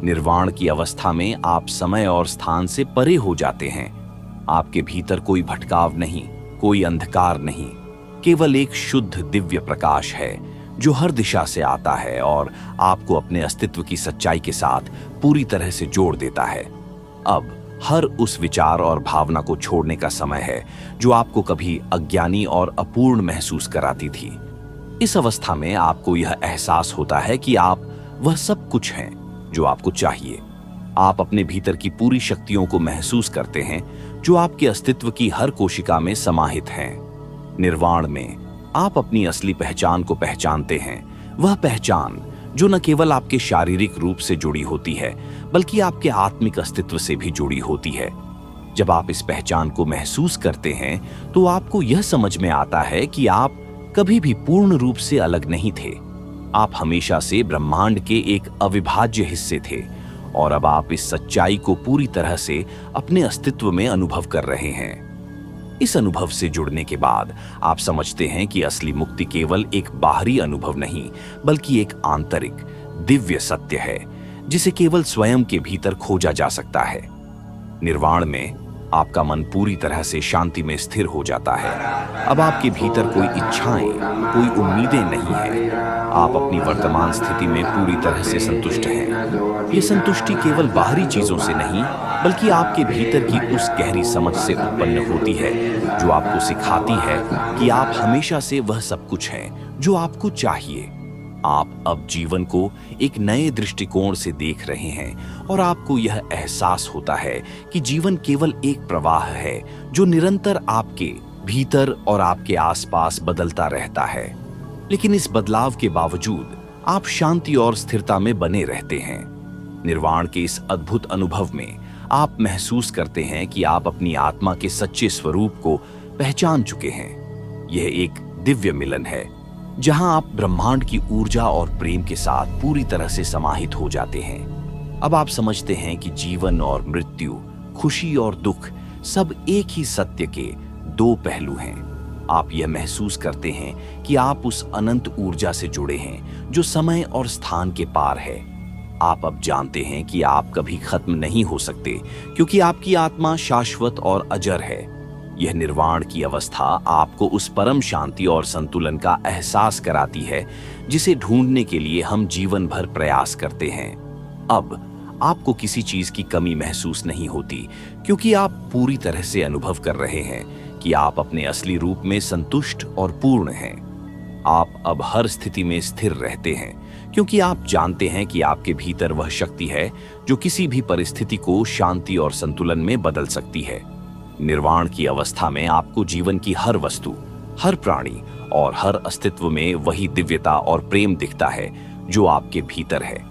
निर्वाण की अवस्था में आप समय और स्थान से परे हो जाते हैं। आपके भीतर कोई भटकाव नहीं, कोई अंधकार नहीं, केवल एक शुद्ध दिव्य प्रकाश है जो हर दिशा से आता है और आपको अपने अस्तित्व की सच्चाई के साथ पूरी तरह से जोड़ देता है। अब हर उस विचार और भावना को छोड़ने का समय है जो आपको कभी अज्ञानी और अपूर्ण महसूस कराती थी। इस अवस्था में आपको यह एहसास होता है कि आप वह सब कुछ हैं जो आपको चाहिए। आप अपने भीतर की पूरी शक्तियों को महसूस करते हैं जो आपके अस्तित्व की हर कोशिका में समाहित हैं। निर्वाण में आप अपनी असली पहचान को पहचानते हैं, वह पहचान जो न केवल आपके शारीरिक रूप से जुड़ी होती है, बल्कि आपके आत्मिक अस्तित्व से भी जुड़ी होती है। जब आप इस पहचान को महसूस करते हैं, तो आपको यह समझ में आता है कि आप कभी भी पूर्ण रूप से अलग नहीं थे। आप हमेशा से ब्रह्मांड के एक अविभाज्य हिस्से थे, और अब आप इस सच्चाई को पूरी तरह से अपने अस्तित्व में अनुभव कर रहे हैं। इस अनुभव से जुड़ने के बाद आप समझते हैं कि असली मुक्ति केवल एक बाहरी अनुभव नहीं, बल्कि एक आंतरिक दिव्य सत्य है जिसे केवल स्वयं के भीतर खोजा जा सकता है। निर्वाण में आपका मन पूरी तरह से शांति में स्थिर हो जाता है। अब आपके भीतर कोई इच्छाएं, कोई उम्मीदें नहीं है। आप अपनी वर्तमान स्थिति में पूरी तरह से संतुष्ट हैं। ये संतुष्टि केवल बाहरी चीजों से नहीं, बल्कि आपके भीतर की उस गहरी समझ से उत्पन्न होती है जो आपको सिखाती है कि आप हमेशा से वह सब कुछ हैं जो आपको चाहिए। आप अब जीवन को एक नए दृष्टिकोण से देख रहे हैं, और आपको यह एहसास होता है कि जीवन केवल एक प्रवाह है जो निरंतर आपके भीतर और आपके आसपास बदलता रहता है। लेकिन इस बदलाव के बावजूद आप शांति और स्थिरता में बने रहते हैं। निर्वाण के इस अद्भुत अनुभव में आप महसूस करते हैं कि आप अपनी आत्मा के सच्चे स्वरूप को पहचान चुके हैं। यह एक दिव्य मिलन है जहां आप ब्रह्मांड की ऊर्जा और प्रेम के साथ पूरी तरह से समाहित हो जाते हैं। अब आप समझते हैं कि जीवन और मृत्यु, खुशी और दुख सब एक ही सत्य के दो पहलू हैं। आप यह महसूस करते हैं कि आप उस अनंत ऊर्जा से जुड़े हैं जो समय और स्थान के पार है। आप अब जानते हैं कि आप कभी खत्म नहीं हो सकते, क्योंकि आपकी आत्मा शाश्वत और अजर है। यह निर्वाण की अवस्था आपको उस परम शांति और संतुलन का एहसास कराती है जिसे ढूंढने के लिए हम जीवन भर प्रयास करते हैं। अब आपको किसी चीज की कमी महसूस नहीं होती, क्योंकि आप पूरी तरह से अनुभव कर रहे हैं कि आप अपने असली रूप में संतुष्ट और पूर्ण हैं। आप अब हर स्थिति में स्थिर रहते हैं, क्योंकि आप जानते हैं कि आपके भीतर वह शक्ति है जो किसी भी परिस्थिति को शांति और संतुलन में बदल सकती है। निर्वाण की अवस्था में आपको जीवन की हर वस्तु, हर प्राणी और हर अस्तित्व में वही दिव्यता और प्रेम दिखता है जो आपके भीतर है।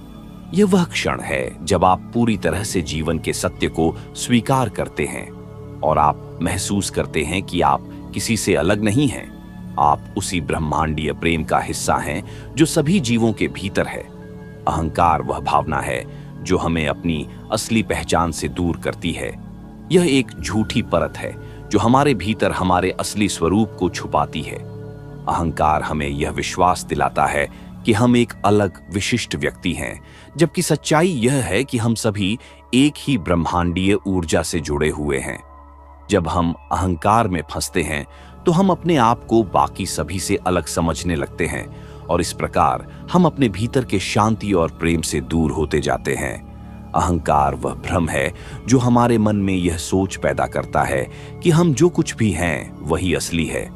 यह वह क्षण है जब आप पूरी तरह से जीवन के सत्य को स्वीकार करते हैं और आप महसूस करते हैं कि आप किसी से अलग नहीं हैं। आप उसी ब्रह्मांडीय प्रेम का हिस्सा हैं जो सभी जीवों के भीतर है। अहंकार वह भावना है जो हमें अपनी असली पहचान से दूर करती है। यह एक झूठी परत है जो हमारे भीतर हमारे असली स्वरूप को छुपाती है। अहंकार हमें यह विश्वास दिलाता है कि हम एक अलग विशिष्ट व्यक्ति हैं, जबकि सच्चाई यह है कि हम सभी एक ही ब्रह्मांडीय ऊर्जा से जुड़े हुए हैं। जब हम अहंकार में फंसते हैं तो हम अपने आप को बाकी सभी से अलग समझने लगते हैं और इस प्रकार हम अपने भीतर के शांति और प्रेम से दूर होते जाते हैं। अहंकार वह भ्रम है जो हमारे मन में यह सोच पैदा करता है कि हम जो कुछ भी हैं वही असली है।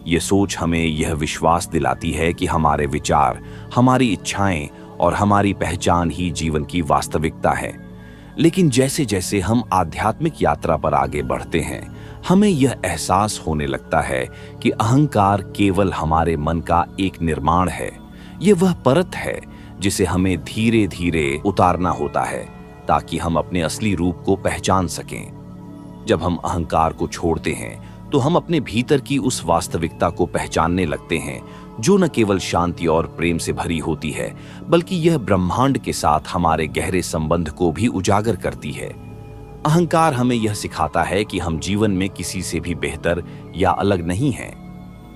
यह सोच हमें यह विश्वास दिलाती है कि हमारे विचार, हमारी इच्छाएं और हमारी पहचान ही जीवन की वास्तविकता है। लेकिन जैसे जैसे हम आध्यात्मिक यात्रा पर आगे बढ़ते हैं, हमें यह एहसास होने लगता है कि अहंकार केवल हमारे मन का एक निर्माण है। यह वह परत है जिसे हमें धीरे धीरे उतारना होता है ताकि हम अपने असली रूप को पहचान सकें। जब हम अहंकार को छोड़ते हैं तो हम अपने भीतर की उस वास्तविकता को पहचानने लगते हैं जो न केवल शांति और प्रेम से भरी होती है, बल्कि यह ब्रह्मांड के साथ हमारे गहरे संबंध को भी उजागर करती है। अहंकार हमें यह सिखाता है कि हम जीवन में किसी से भी बेहतर या अलग नहीं हैं,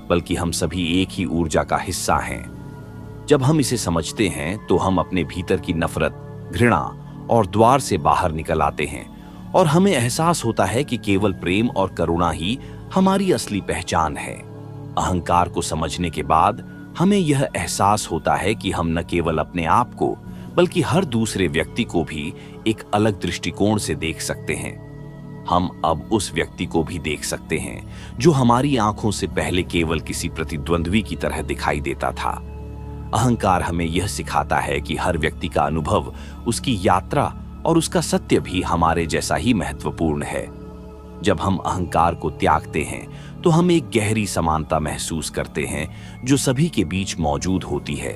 बल्कि हम सभी एक ही ऊर्जा का हिस्सा हैं। जब हम इसे समझते हैं तो हम अपने भीतर की नफरत, घृणा और द्वार से बाहर निकल आते हैं और हमें एहसास होता है कि केवल प्रेम और करुणा ही हमारी असली पहचान है। अहंकार को समझने के बाद हमें यह एहसास होता है कि हम न केवल अपने आप को बल्कि हर दूसरे व्यक्ति को भी एक अलग दृष्टिकोण से देख सकते हैं। हम अब उस व्यक्ति को भी देख सकते हैं जो हमारी आंखों से पहले केवल किसी प्रतिद्वंद्वी की तरह दिखाई देता था। अहंकार हमें यह सिखाता है कि हर व्यक्ति का अनुभव, उसकी यात्रा और उसका सत्य भी हमारे जैसा ही महत्वपूर्ण है। जब हम अहंकार को त्यागते हैं तो हम एक गहरी समानता महसूस करते हैं जो सभी के बीच मौजूद होती है।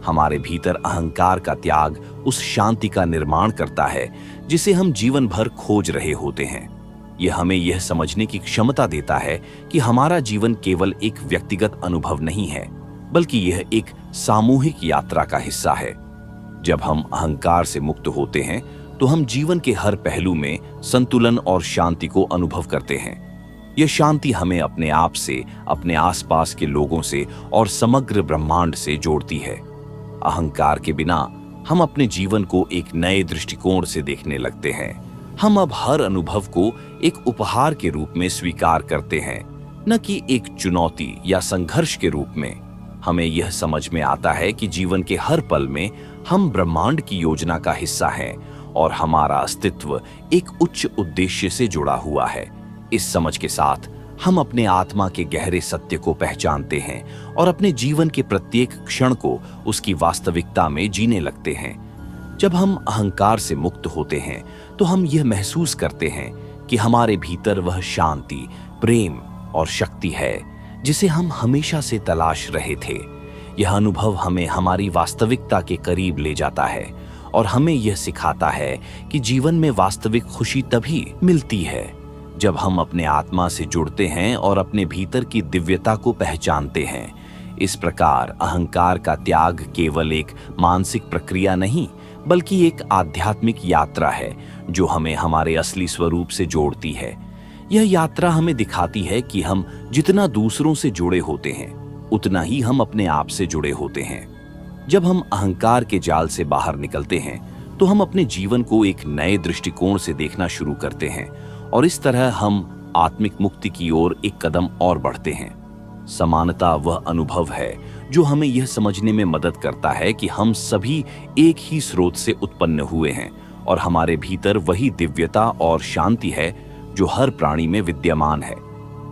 हमारे भीतर अहंकार का त्याग उस शांति का निर्माण करता है जिसे हम जीवन भर खोज रहे होते हैं। यह हमें यह समझने की क्षमता देता है कि हमारा जीवन केवल एक व्यक्तिगत अनुभव नहीं है, बल्कि यह एक सामूहिक यात्रा का हिस्सा है। जब हम अहंकार से मुक्त होते हैं तो हम जीवन के हर पहलू में संतुलन और शांति को अनुभव करते हैं। यह शांति हमें अपने आप से, अपने आसपास के लोगों से और समग्र ब्रह्मांड से जोड़ती है। अहंकार के बिना हम अपने जीवन को एक नए दृष्टिकोण से देखने लगते हैं। हम अब हर अनुभव को एक उपहार के रूप में स्वीकार करते हैं, न कि एक चुनौती या संघर्ष के रूप में। हमें यह समझ में आता है कि जीवन के हर पल में हम ब्रह्मांड की योजना का हिस्सा हैं और हमारा अस्तित्व एक उच्च उद्देश्य से जुड़ा हुआ है। इस समझ के साथ हम अपने आत्मा के गहरे सत्य को पहचानते हैं और अपने जीवन के प्रत्येक क्षण को उसकी वास्तविकता में जीने लगते हैं। जब हम अहंकार से मुक्त होते हैं तो हम यह महसूस करते हैं कि हमारे भीतर वह शांति, प्रेम और शक्ति है जिसे हम हमेशा से तलाश रहे थे। यह अनुभव हमें हमारी वास्तविकता के करीब ले जाता है और हमें यह सिखाता है कि जीवन में वास्तविक खुशी तभी मिलती है जब हम अपने आत्मा से जुड़ते हैं और अपने भीतर की दिव्यता को पहचानते हैं। इस प्रकार अहंकार का त्याग केवल एक मानसिक प्रक्रिया नहीं, बल्कि एक आध्यात्मिक यात्रा है जो हमें हमारे असली स्वरूप से जोड़ती है। यह यात्रा हमें दिखाती है कि हम जितना दूसरों से जुड़े होते हैं, उतना ही हम अपने आप से जुड़े होते हैं। जब हम अहंकार के जाल से बाहर निकलते हैं तो हम अपने जीवन को एक नए दृष्टिकोण से देखना शुरू करते हैं और इस तरह हम आत्मिक मुक्ति की ओर एक कदम और बढ़ते हैं। समानता वह अनुभव है जो हमें यह समझने में मदद करता है कि हम सभी एक ही स्रोत से उत्पन्न हुए हैं और हमारे भीतर वही दिव्यता और शांति है जो हर प्राणी में विद्यमान है।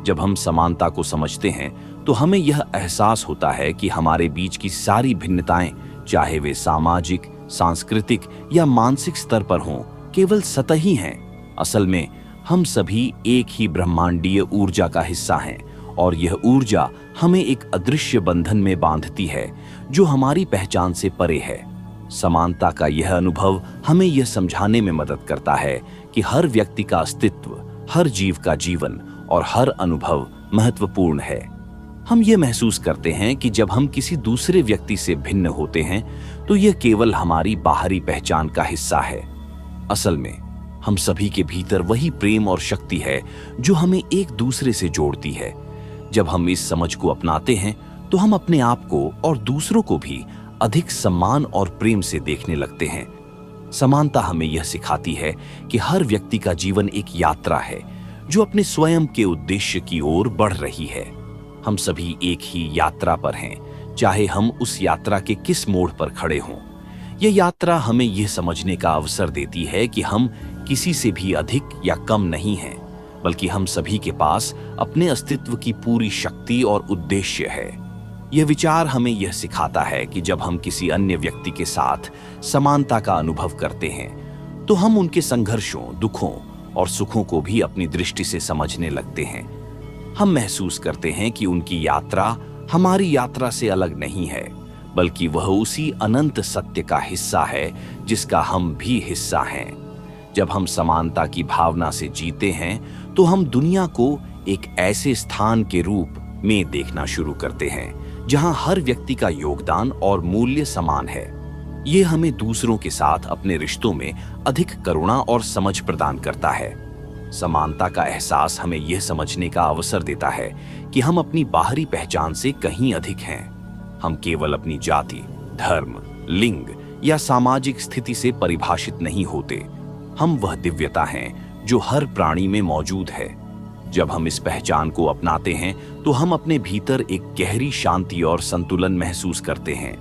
जब हम समानता को समझते हैं तो हमें यह एहसास होता है कि हमारे बीच की सारी भिन्नताएं, चाहे वे सामाजिक, सांस्कृतिक या मानसिक स्तर पर हों, केवल सतही हैं। असल में हम सभी एक ही ब्रह्मांडीय ऊर्जा का हिस्सा हैं और यह ऊर्जा हमें एक अदृश्य बंधन में बांधती है जो हमारी पहचान से परे है। समानता का यह अनुभव हमें यह समझाने में मदद करता है कि हर व्यक्ति का अस्तित्व, हर जीव का जीवन और हर अनुभव महत्वपूर्ण है। हम ये महसूस करते हैं कि जब हम किसी दूसरे व्यक्ति से भिन्न होते हैं तो यह केवल हमारी बाहरी पहचान का हिस्सा है। असल में हम सभी के भीतर वही प्रेम और शक्ति है जो हमें एक दूसरे से जोड़ती है। जब हम इस समझ को अपनाते हैं तो हम अपने आप को और दूसरों को भी अधिक सम्मान और प्रेम से देखने लगते हैं। समानता हमें यह सिखाती है कि हर व्यक्ति का जीवन एक यात्रा है जो अपने स्वयं के उद्देश्य की ओर बढ़ रही है। हम सभी एक ही यात्रा पर हैं, चाहे हम उस यात्रा के किस मोड़ पर खड़े हों। यह यात्रा हमें यह समझने का अवसर देती है कि हम किसी से भी अधिक या कम नहीं हैं, बल्कि हम सभी के पास अपने अस्तित्व की पूरी शक्ति और उद्देश्य है। यह विचार हमें यह सिखाता है कि जब हम किसी अन्य व्यक्ति के साथ समानता का अनुभव करते हैं तो हम उनके संघर्षों, दुखों और सुखों को भी अपनी दृष्टि से समझने लगते हैं। हम महसूस करते हैं कि उनकी यात्रा हमारी यात्रा से अलग नहीं है, बल्कि वह उसी अनंत सत्य का हिस्सा है जिसका हम भी हिस्सा हैं। जब हम समानता की भावना से जीते हैं तो हम दुनिया को एक ऐसे स्थान के रूप में देखना शुरू करते हैं जहां हर व्यक्ति का योगदान और मूल्य समान है। ये हमें दूसरों के साथ अपने रिश्तों में अधिक करुणा और समझ प्रदान करता है। समानता का एहसास हमें यह समझने का अवसर देता है कि हम अपनी बाहरी पहचान से कहीं अधिक हैं। हम केवल अपनी जाति, धर्म, लिंग या सामाजिक स्थिति से परिभाषित नहीं होते। हम वह दिव्यता हैं जो हर प्राणी में मौजूद है। जब हम इस पहचान को अपनाते हैं तो हम अपने भीतर एक गहरी शांति और संतुलन महसूस करते हैं।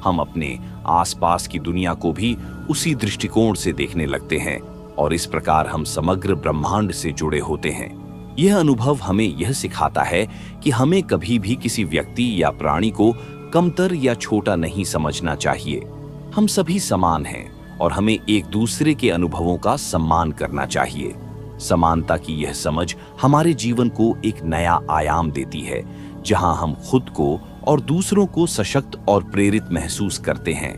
हम अपने आसपास की दुनिया को भी उसी दृष्टिकोण से देखने लगते हैं और इस प्रकार हम समग्र ब्रह्मांड से जुड़े होते हैं। यह अनुभव हमें यह सिखाता है कि हमें कभी भी किसी व्यक्ति या प्राणी को कमतर या छोटा नहीं समझना चाहिए। हम सभी समान हैं और हमें एक दूसरे के अनुभवों का सम्मान करना चाहिए। समानता की यह समझ हमारे जीवन को एक नया आयाम देती है, जहां हम खुद को और दूसरों को सशक्त और प्रेरित महसूस करते हैं।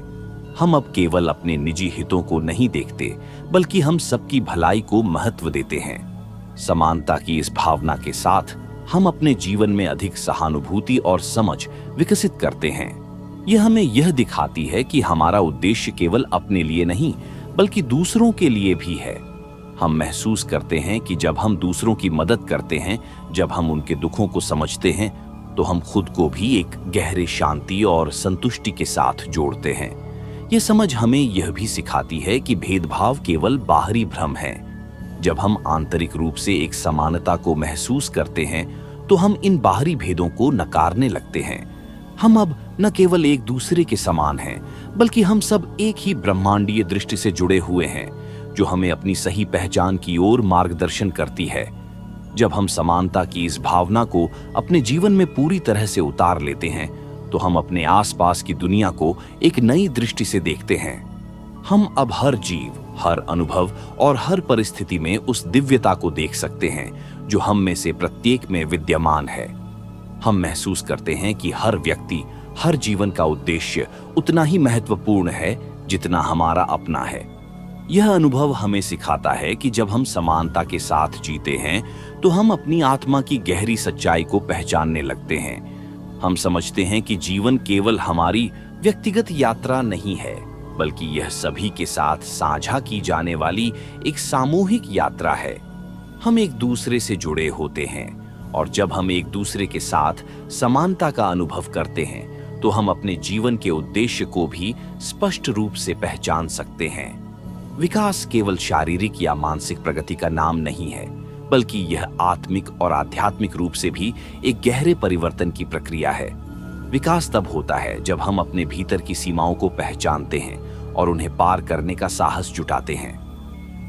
हम अब केवल अपने निजी हितों को नहीं देखते, बल्कि हम सबकी भलाई को महत्व देते हैं। समानता की इस भावना के साथ हम अपने जीवन में अधिक सहानुभूति और समझ विकसित करते हैं। यह हमें यह दिखाती है कि हमारा उद्देश्य केवल अपने लिए नहीं, बल्कि दूसरों के लिए भी है। हम महसूस करते हैं कि जब हम दूसरों की मदद करते हैं, जब हम उनके दुखों को समझते हैं, तो हम खुद को भी एक गहरे शांति और संतुष्टि के साथ जोड़ते हैं। यह समझ हमें यह भी सिखाती है कि भेदभाव केवल बाहरी भ्रम है। जब हम आंतरिक रूप से एक समानता को महसूस करते हैं, तो हम इन बाहरी भेदों को नकारने लगते हैं। हम अब न केवल एक दूसरे के समान हैं, बल्कि हम सब एक ही ब्रह्मांडीय दृष्टि से जुड़े हुए हैं, जो हमें अपनी सही पहचान की ओर मार्गदर्शन करती है। जब हम समानता की इस भावना को अपने जीवन में पूरी तरह से उतार लेते हैं, तो हम अपने आसपास की दुनिया को एक नई दृष्टि से देखते हैं। हम अब हर जीव, हर अनुभव और हर परिस्थिति में उस दिव्यता को देख सकते हैं जो हम में से प्रत्येक में विद्यमान है। हम महसूस करते हैं कि हर व्यक्ति, हर जीवन का उद्देश्य उतना ही महत्वपूर्ण है जितना हमारा अपना है। यह अनुभव हमें सिखाता है कि जब हम समानता के साथ जीते हैं, तो हम अपनी आत्मा की गहरी सच्चाई को पहचानने लगते हैं। हम समझते हैं कि जीवन केवल हमारी व्यक्तिगत यात्रा नहीं है, बल्कि यह सभी के साथ साझा की जाने वाली एक सामूहिक यात्रा है। हम एक दूसरे से जुड़े होते हैं, और जब हम एक दूसरे के साथ समानता का अनुभव करते हैं, तो हम अपने जीवन के उद्देश्य को भी स्पष्ट रूप से पहचान सकते हैं। विकास केवल शारीरिक या मानसिक प्रगति का नाम नहीं है, बल्कि यह आत्मिक और आध्यात्मिक रूप से भी एक गहरे परिवर्तन की प्रक्रिया है। विकास तब होता है जब हम अपने भीतर की सीमाओं को पहचानते हैं और उन्हें पार करने का साहस जुटाते हैं।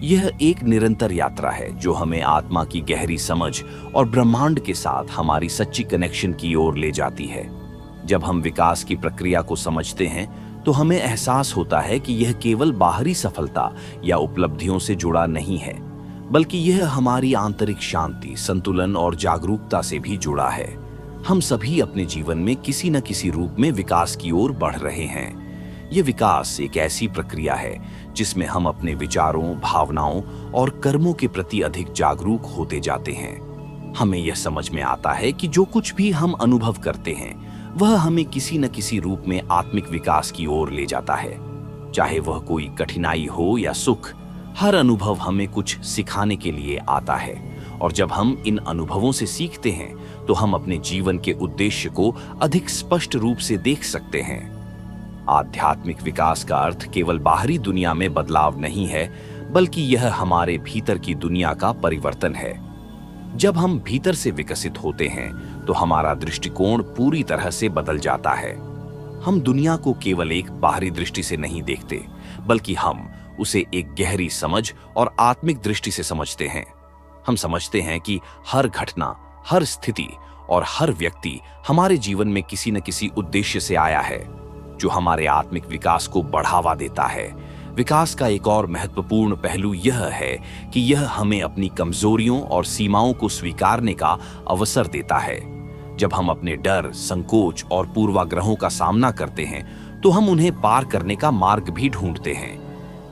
यह एक निरंतर यात्रा है जो हमें आत्मा की गहरी समझ और ब्रह्मांड के साथ हमारी सच्ची कनेक्शन की ओर ले जाती है। जब हम विकास की प्रक्रिया को समझते हैं तो हमें एहसास होता है कि यह केवल बाहरी सफलता या उपलब्धियों से जुड़ा नहीं है, बल्कि यह हमारी आंतरिक शांति, संतुलन और जागरूकता से भी जुड़ा है। हम सभी अपने जीवन में किसी न किसी रूप में विकास की ओर बढ़ रहे हैं। यह विकास एक ऐसी प्रक्रिया है जिसमें हम अपने विचारों, भावनाओं और कर्मों के प्रति अधिक जागरूक होते जाते हैं। हमें यह समझ में आता है कि जो कुछ भी हम अनुभव करते हैं वह हमें किसी न किसी रूप में आत्मिक विकास की ओर ले जाता है। चाहे वह कोई कठिनाई हो या सुख, हर अनुभव हमें कुछ सिखाने के लिए आता है। और जब हम इन अनुभवों से सीखते हैं तो हम अपने जीवन के उद्देश्य को अधिक स्पष्ट रूप से देख सकते हैं। आध्यात्मिक विकास का अर्थ केवल बाहरी दुनिया में बदलाव नहीं है, बल्कि यह हमारे भीतर की दुनिया का परिवर्तन है। जब हम भीतर से विकसित होते हैं तो हमारा दृष्टिकोण पूरी तरह से बदल जाता है। हम दुनिया को केवल एक बाहरी दृष्टि से नहीं देखते, बल्कि हम उसे एक गहरी समझ और आत्मिक दृष्टि से समझते हैं। हम समझते हैं कि हर घटना, हर स्थिति और हर व्यक्ति हमारे जीवन में किसी न किसी उद्देश्य से आया है, जो हमारे आत्मिक विकास को बढ़ावा देता है। विकास का एक और महत्वपूर्ण पहलू यह है कि यह हमें अपनी कमजोरियों और सीमाओं को स्वीकारने का अवसर देता है। जब हम अपने डर, संकोच और पूर्वाग्रहों का सामना करते हैं तो हम उन्हें पार करने का मार्ग भी ढूंढते हैं।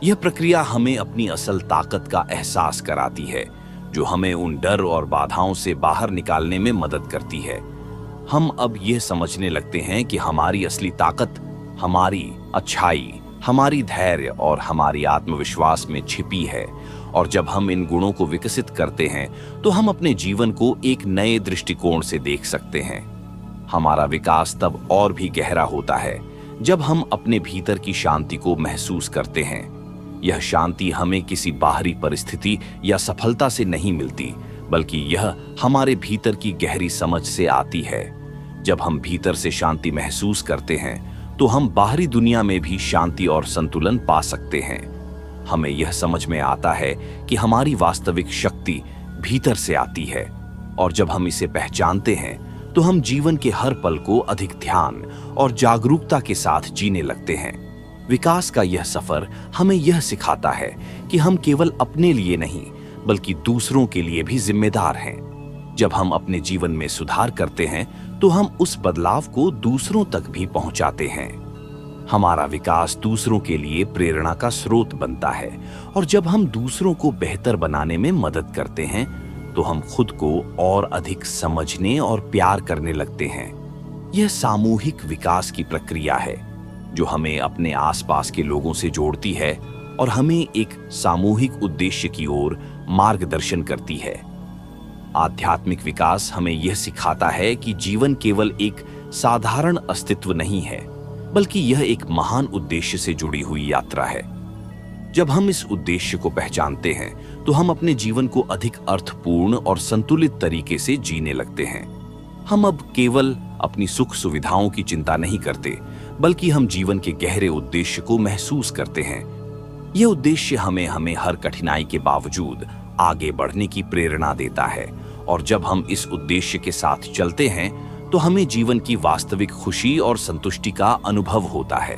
यह प्रक्रिया हमें अपनी असल ताकत का एहसास कराती है, जो हमें उन डर और बाधाओं से बाहर निकालने में मदद करती है। हम अब यह समझने लगते हैं कि हमारी असली ताकत हमारी अच्छाई, हमारी धैर्य और हमारी आत्मविश्वास में छिपी है। और जब हम इन गुणों को विकसित करते हैं तो हम अपने जीवन को एक नए दृष्टिकोण से देख सकते हैं। हमारा विकास तब और भी गहरा होता है जब हम अपने भीतर की शांति को महसूस करते हैं। यह शांति हमें किसी बाहरी परिस्थिति या सफलता से नहीं मिलती, बल्कि यह हमारे भीतर की गहरी समझ से आती है। जब हम भीतर से शांति महसूस करते हैं तो हम बाहरी दुनिया में भी शांति और संतुलन पा सकते हैं। हमें यह समझ में आता है कि हमारी वास्तविक शक्ति भीतर से आती है, और जब हम इसे पहचानते हैं तो हम जीवन के हर पल को अधिक ध्यान और जागरूकता के साथ जीने लगते हैं। विकास का यह सफर हमें यह सिखाता है कि हम केवल अपने लिए नहीं, बल्कि दूसरों के लिए भी जिम्मेदार हैं। जब हम अपने जीवन में सुधार करते हैं तो हम उस बदलाव को दूसरों तक भी पहुंचाते हैं। हमारा विकास दूसरों के लिए प्रेरणा का स्रोत बनता है, और जब हम दूसरों को बेहतर बनाने में मदद करते हैं तो हम खुद को और अधिक समझने और प्यार करने लगते हैं। यह सामूहिक विकास की प्रक्रिया है जो हमें अपने आसपास के लोगों से जोड़ती है और हमें एक सामूहिक उद्देश्य की ओर मार्गदर्शन करती है। आध्यात्मिक विकास हमें यह सिखाता है कि जीवन केवल एक साधारण अस्तित्व नहीं है, बल्कि यह एक महान उद्देश्य से जुड़ी हुई यात्रा है। जब हम इस उद्देश्य को पहचानते हैं तो हम अपने जीवन को अधिक अर्थपूर्ण और संतुलित तरीके से जीने लगते हैं। हम अब केवल अपनी सुख सुविधाओं की चिंता नहीं करते, बल्कि हम जीवन के गहरे उद्देश्य को महसूस करते हैं। यह उद्देश्य हमें हर कठिनाई के बावजूद आगे बढ़ने की प्रेरणा देता है, और जब हम इस उद्देश्य के साथ चलते हैं तो हमें जीवन की वास्तविक खुशी और संतुष्टि का अनुभव होता है।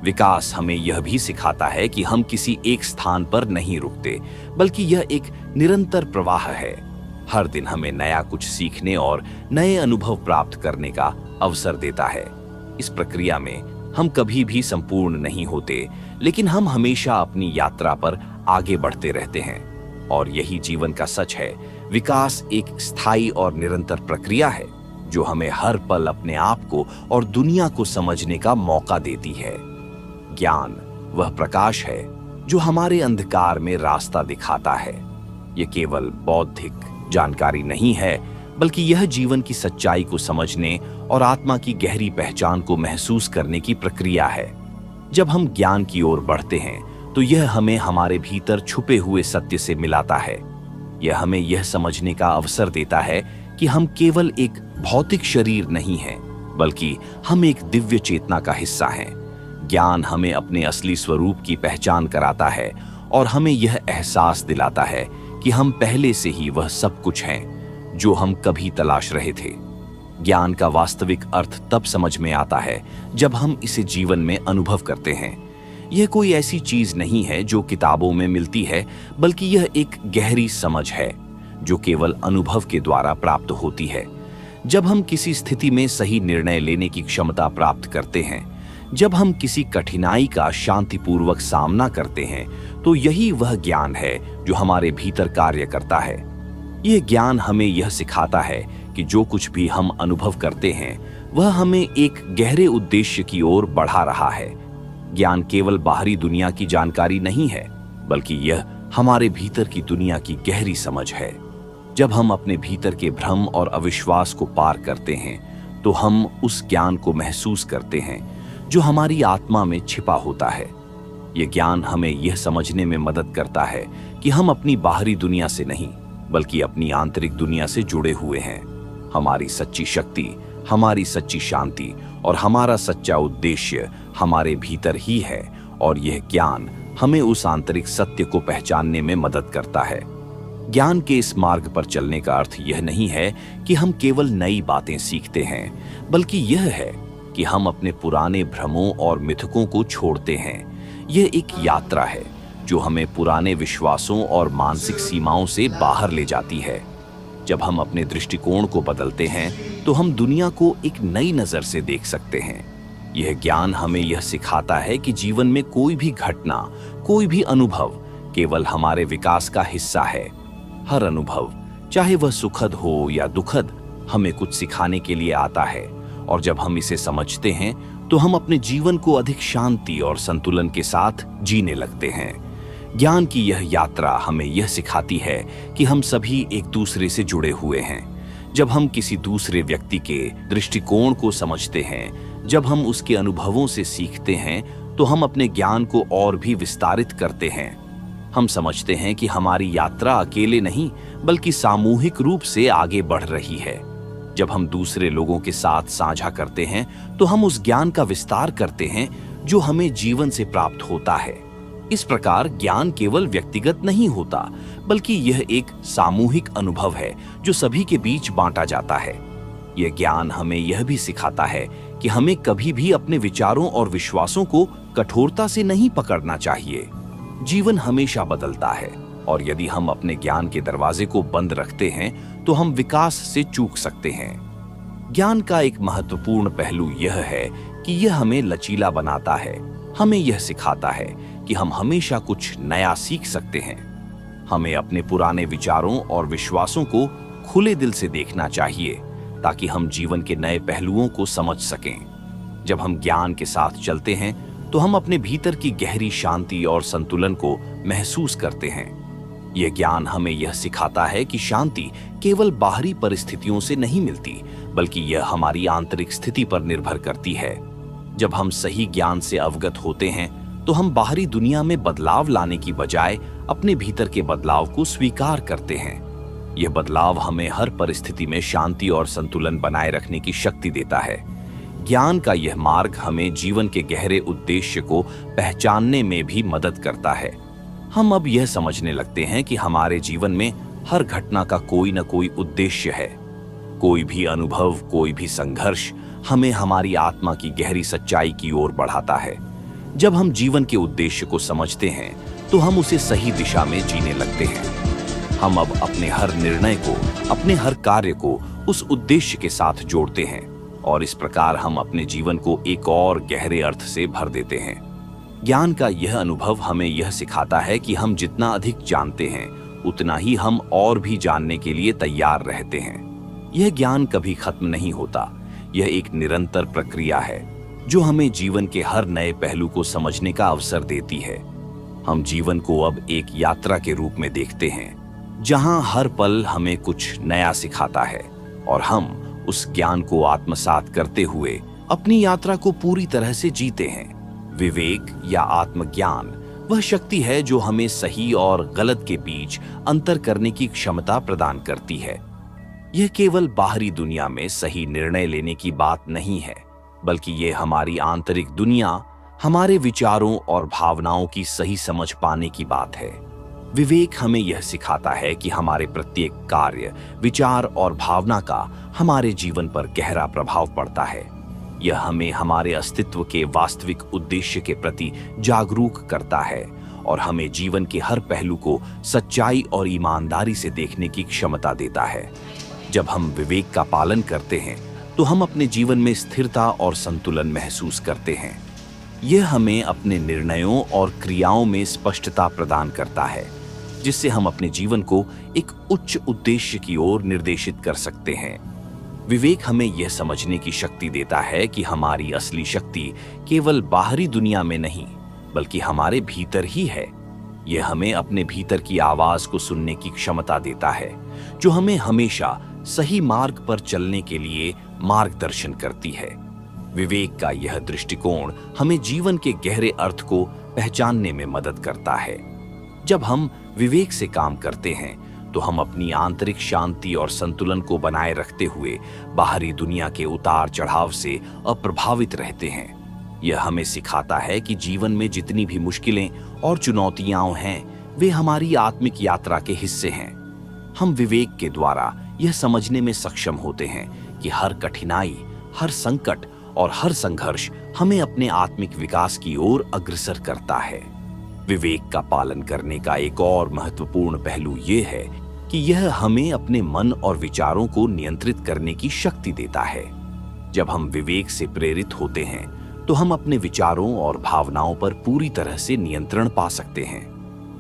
विकास हमें यह भी सिखाता है कि हम किसी एक स्थान पर नहीं रुकते, बल्कि यह एक निरंतर प्रवाह है। हर दिन हमें नया कुछ सीखने और नए अनुभव प्राप्त करने का अवसर देता है। इस प्रक्रिया में हम कभी भी संपूर्ण नहीं होते, लेकिन हम हमेशा अपनी यात्रा पर आगे बढ़ते रहते हैं। और यही जीवन का सच है। विकास एक स्थायी और निरंतर प्रक्रिया है जो हमें हर पल अपने आप को और दुनिया को समझने का मौका देती है। ज्ञान वह प्रकाश है जो हमारे अंधकार में रास्ता दिखाता है। यह केवल बौद्धिक जानकारी नहीं है, बल्कि यह जीवन की सच्चाई को समझने और आत्मा की गहरी पहचान को महसूस करने की प्रक्रिया है। जब हम ज्ञान की ओर बढ़ते हैं तो यह हमें हमारे भीतर छुपे हुए सत्य से मिलाता है। यह हमें यह समझने का अवसर देता है कि हम केवल एक भौतिक शरीर नहीं हैं, बल्कि हम एक दिव्य चेतना का हिस्सा हैं। ज्ञान हमें अपने असली स्वरूप की पहचान कराता है और हमें यह एहसास दिलाता है कि हम पहले से ही वह सब कुछ हैं जो हम कभी तलाश रहे थे। ज्ञान का वास्तविक अर्थ तब समझ में आता है जब हम इसे जीवन में अनुभव करते हैं। यह कोई ऐसी चीज नहीं है जो किताबों में मिलती है, बल्कि यह एक गहरी समझ है जो केवल अनुभव के द्वारा प्राप्त होती है। जब हम किसी स्थिति में सही निर्णय लेने की क्षमता प्राप्त करते हैं, जब हम किसी कठिनाई का शांतिपूर्वक सामना करते हैं, तो यही वह ज्ञान है जो हमारे भीतर कार्य करता है। यह ज्ञान हमें यह सिखाता है कि जो कुछ भी हम अनुभव करते हैं वह हमें एक गहरे उद्देश्य की ओर बढ़ा रहा है। ज्ञान केवल बाहरी दुनिया की जानकारी नहीं है, बल्कि यह हमारे भीतर की दुनिया की गहरी समझ है। जब हम अपने भीतर के भ्रम और अविश्वास को पार करते हैं, तो हम उस ज्ञान को महसूस करते हैं जो हमारी आत्मा में छिपा होता है। यह ज्ञान हमें यह समझने में मदद करता है कि हम अपनी बाहरी दुनिया से नहीं, बल्कि अपनी आंतरिक दुनिया से जुड़े हुए हैं। हमारी सच्ची शक्ति, हमारी सच्ची शांति और हमारा सच्चा उद्देश्य हमारे भीतर ही है, और यह ज्ञान हमें उस आंतरिक सत्य को पहचानने में मदद करता है। ज्ञान के इस मार्ग पर चलने का अर्थ यह नहीं है कि हम केवल नई बातें सीखते हैं, बल्कि यह है कि हम अपने पुराने भ्रमों और मिथकों को छोड़ते हैं। यह एक यात्रा है जो हमें पुराने विश्वासों और मानसिक सीमाओं से बाहर ले जाती है। जब हम अपने दृष्टिकोण को बदलते हैं, तो हम दुनिया को एक नई नजर से देख सकते हैं। यह ज्ञान हमें यह सिखाता है कि जीवन में कोई भी घटना, कोई भी अनुभव केवल हमारे विकास का हिस्सा है। हर अनुभव, चाहे वह सुखद हो या दुखद, हमें कुछ सिखाने के लिए आता है, और जब हम इसे समझते हैं तो हम अपने जीवन को अधिक शांति और संतुलन के साथ जीने लगते हैं। ज्ञान की यह यात्रा हमें यह सिखाती है कि हम सभी एक दूसरे से जुड़े हुए हैं। जब हम किसी दूसरे व्यक्ति के दृष्टिकोण को समझते हैं, जब हम उसके अनुभवों से सीखते हैं, तो हम अपने ज्ञान को और भी विस्तारित करते हैं। हम समझते हैं कि हमारी यात्रा अकेले नहीं, बल्कि सामूहिक रूप से आगे बढ़ रही है। जब हम दूसरे लोगों के साथ साझा करते हैं, तो हम उस ज्ञान का विस्तार करते हैं जो हमें जीवन से प्राप्त होता है। इस प्रकार ज्ञान केवल व्यक्तिगत नहीं होता, बल्कि यह एक सामूहिक अनुभव है जो सभी के बीच बांटा जाता है। यह ज्ञान हमें यह भी सिखाता है कि हमें कभी भी अपने विचारों और विश्वासों को कठोरता से नहीं पकड़ना चाहिए। जीवन हमेशा बदलता है, और यदि हम अपने ज्ञान के दरवाजे को बंद रखते हैं, तो हम विकास से चूक सकते हैं। ज्ञान का एक महत्वपूर्ण पहलू यह है कि यह हमें लचीला बनाता है। हमें यह सिखाता है कि हम हमेशा कुछ नया सीख सकते हैं। हमें अपने पुराने विचारों और विश्वासों को खुले दिल से देखना चाहिए, ताकि हम जीवन के नए पहलुओं को समझ सकें। जब हम ज्ञान के साथ चलते हैं, तो हम अपने भीतर की गहरी शांति और संतुलन को महसूस करते हैं। यह ज्ञान हमें यह सिखाता है कि शांति केवल बाहरी परिस्थितियों से नहीं मिलती, बल्कि यह हमारी आंतरिक स्थिति पर निर्भर करती है। जब हम सही ज्ञान से अवगत होते हैं, तो हम बाहरी दुनिया में बदलाव लाने की बजाय अपने भीतर के बदलाव को स्वीकार करते हैं। यह बदलाव हमें हर परिस्थिति में शांति और संतुलन बनाए रखने की शक्ति देता है। ज्ञान का यह मार्ग हमें जीवन के गहरे उद्देश्य को पहचानने में भी मदद करता है। हम अब यह समझने लगते हैं कि हमारे जीवन में हर घटना का कोई न कोई उद्देश्य है। कोई भी अनुभव, कोई भी संघर्ष हमें हमारी आत्मा की गहरी सच्चाई की ओर बढ़ाता है। जब हम जीवन के उद्देश्य को समझते हैं, तो हम उसे सही दिशा में जीने लगते हैं। हम अब अपने हर निर्णय को, अपने हर कार्य को उस उद्देश्य के साथ जोड़ते हैं, और इस प्रकार हम अपने जीवन को एक और गहरे अर्थ से भर देते हैं। ज्ञान का यह अनुभव हमें यह सिखाता है कि हम जितना अधिक जानते हैं, उतना ही हम और भी जानने के लिए तैयार रहते हैं। यह ज्ञान कभी खत्म नहीं होता। यह एक निरंतर प्रक्रिया है जो हमें जीवन के हर नए पहलू को समझने का अवसर देती है। हम जीवन को अब एक यात्रा के रूप में देखते हैं, जहां हर पल हमें कुछ नया सिखाता है, और हम उस ज्ञान को आत्मसात करते हुए अपनी यात्रा को पूरी तरह से जीते हैं। विवेक या आत्मज्ञान वह शक्ति है जो हमें सही और गलत के बीच अंतर करने की क्षमता प्रदान करती है। यह केवल बाहरी दुनिया में सही निर्णय लेने की बात नहीं है, बल्कि यह हमारी आंतरिक दुनिया, हमारे विचारों और भावनाओं की सही समझ पाने की बात है। विवेक हमें यह सिखाता है कि हमारे प्रत्येक कार्य, विचार और भावना का हमारे जीवन पर गहरा प्रभाव पड़ता है। यह हमें हमारे अस्तित्व के वास्तविक उद्देश्य के प्रति जागरूक करता है और हमें जीवन के हर पहलू को सच्चाई और ईमानदारी से देखने की क्षमता देता है। जब हम विवेक का पालन करते हैं तो हम अपने जीवन में स्थिरता और संतुलन महसूस करते हैं। यह हमें अपने निर्णयों और क्रियाओं में स्पष्टता प्रदान करता है, जिससे हम अपने जीवन को एक उच्च उद्देश्य की ओर निर्देशित कर सकते हैं। विवेक हमें यह समझने की शक्ति देता है कि हमारी असली शक्ति केवल बाहरी दुनिया में नहीं, बल्कि हमारे भीतर ही है। यह हमें अपने भीतर की आवाज को सुनने की क्षमता देता है, जो हमें हमेशा सही मार्ग पर चलने के लिए मार्गदर्शन करती है। विवेक का यह दृष्टिकोण हमें जीवन के गहरे अर्थ को पहचानने में मदद करता है। जब हम विवेक से काम करते हैं तो हम अपनी आंतरिक शांति और संतुलन को बनाए रखते हुए बाहरी दुनिया के उतार चढ़ाव से अप्रभावित रहते हैं। यह हमें सिखाता है कि जीवन में जितनी भी मुश्किलें और चुनौतियां हैं, वे हमारी आत्मिक यात्रा के हिस्से हैं। हम विवेक के द्वारा यह समझने में सक्षम होते हैं कि हर कठिनाई, हर संकट और हर संघर्ष हमें अपने आत्मिक विकास की ओर अग्रसर करता है। विवेक का पालन करने का एक और महत्वपूर्ण पहलू यह है कि यह हमें अपने मन और विचारों को नियंत्रित करने की शक्ति देता है। जब हम विवेक से प्रेरित होते हैं तो हम अपने विचारों और भावनाओं पर पूरी तरह से नियंत्रण पा सकते हैं।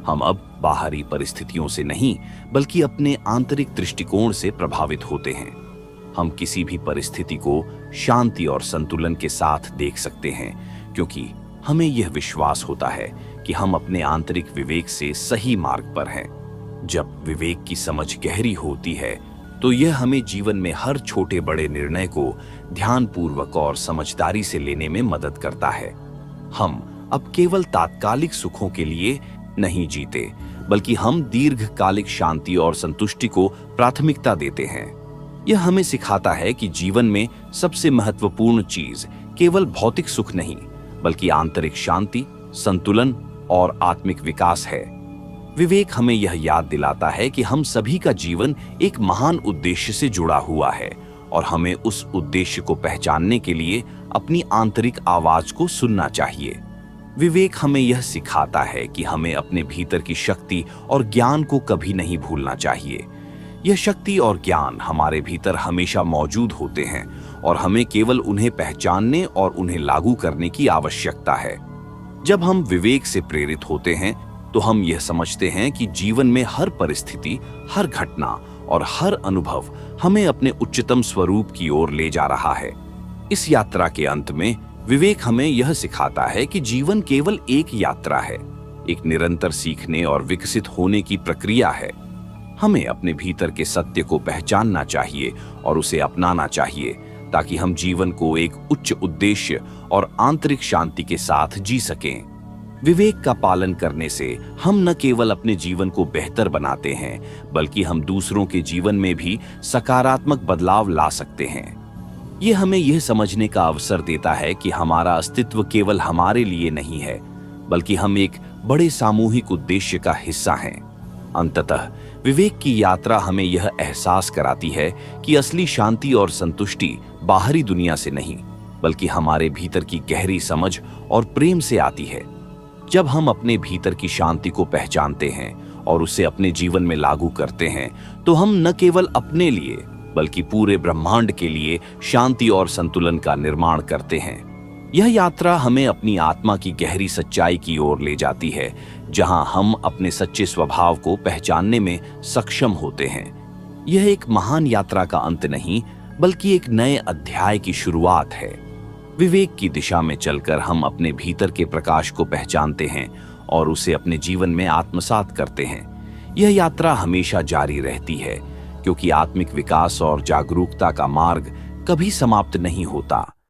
हम अब बाहरी परिस्थितियों से नहीं, बल्कि अपने आंतरिक दृष्टिकोण से प्रभावित होते हैं। हम किसी भी परिस्थिति को शांति और संतुलन के साथ देख सकते हैं, क्योंकि हमें यह विश्वास होता है कि हम अपने आंतरिक विवेक से सही मार्ग पर हैं। जब विवेक की समझ गहरी होती है तो यह हमें जीवन में हर छोटे बड़े निर्णय को ध्यानपूर्वक और समझदारी से लेने में मदद करता है। हम अब केवल तात्कालिक सुखों के लिए नहीं जीते, बल्कि हम दीर्घकालिक शांति और संतुष्टि को प्राथमिकता देते हैं। यह हमें सिखाता है कि जीवन में सबसे महत्वपूर्ण चीज केवल भौतिक सुख नहीं, बल्कि आंतरिक शांति, संतुलन और आत्मिक विकास है। विवेक हमें यह याद दिलाता है कि हम सभी का जीवन एक महान उद्देश्य से जुड़ा हुआ है और हमें उस उद्देश्य को पहचानने के लिए अपनी आंतरिक आवाज को सुनना चाहिए। विवेक हमें यह सिखाता है कि हमें अपने भीतर की शक्ति और ज्ञान को कभी नहीं भूलना चाहिए। यह शक्ति और ज्ञान हमारे भीतर हमेशा मौजूद होते हैं और हमें केवल उन्हें पहचानने और उन्हें लागू करने की आवश्यकता है। जब हम विवेक से प्रेरित होते हैं तो हम यह समझते हैं कि जीवन में हर परिस्थिति, हर घटना और हर अनुभव हमें अपने उच्चतम स्वरूप की ओर ले जा रहा है। इस यात्रा के अंत में विवेक हमें यह सिखाता है कि जीवन केवल एक यात्रा है, एक निरंतर सीखने और विकसित होने की प्रक्रिया है। हमें अपने भीतर के सत्य को पहचानना चाहिए और उसे अपनाना चाहिए, ताकि हम जीवन को एक उच्च उद्देश्य और आंतरिक शांति के साथ जी सकें। विवेक का पालन करने से हम न केवल अपने जीवन को बेहतर बनाते हैं, बल्कि हम दूसरों के जीवन में भी सकारात्मक बदलाव ला सकते हैं। यह हमें यह समझने का अवसर देता है कि हमारा अस्तित्व केवल हमारे लिए नहीं है, बल्कि हम एक बड़े सामूहिक उद्देश्य का हिस्सा हैं। अंततः विवेक की यात्रा हमें यह एहसास कराती है कि असली शांति और संतुष्टि बाहरी दुनिया से नहीं, बल्कि हमारे भीतर की गहरी समझ और प्रेम से आती है। जब हम अपने भीतर की शांति को पहचानते हैं और उसे अपने जीवन में लागू करते हैं, तो हम न केवल अपने लिए बल्कि पूरे ब्रह्मांड के लिए शांति और संतुलन का निर्माण करते हैं। यह यात्रा हमें अपनी आत्मा की गहरी सच्चाई की ओर ले जाती है, जहां हम अपने सच्चे स्वभाव को पहचानने में सक्षम होते हैं। यह एक महान यात्रा का अंत नहीं, बल्कि एक नए अध्याय की शुरुआत है। विवेक की दिशा में चलकर हम अपने भीतर के प्रकाश को पहचानते हैं और उसे अपने जीवन में आत्मसात करते हैं। यह यात्रा हमेशा जारी रहती है, क्योंकि आत्मिक विकास और जागरूकता का मार्ग कभी समाप्त नहीं होता।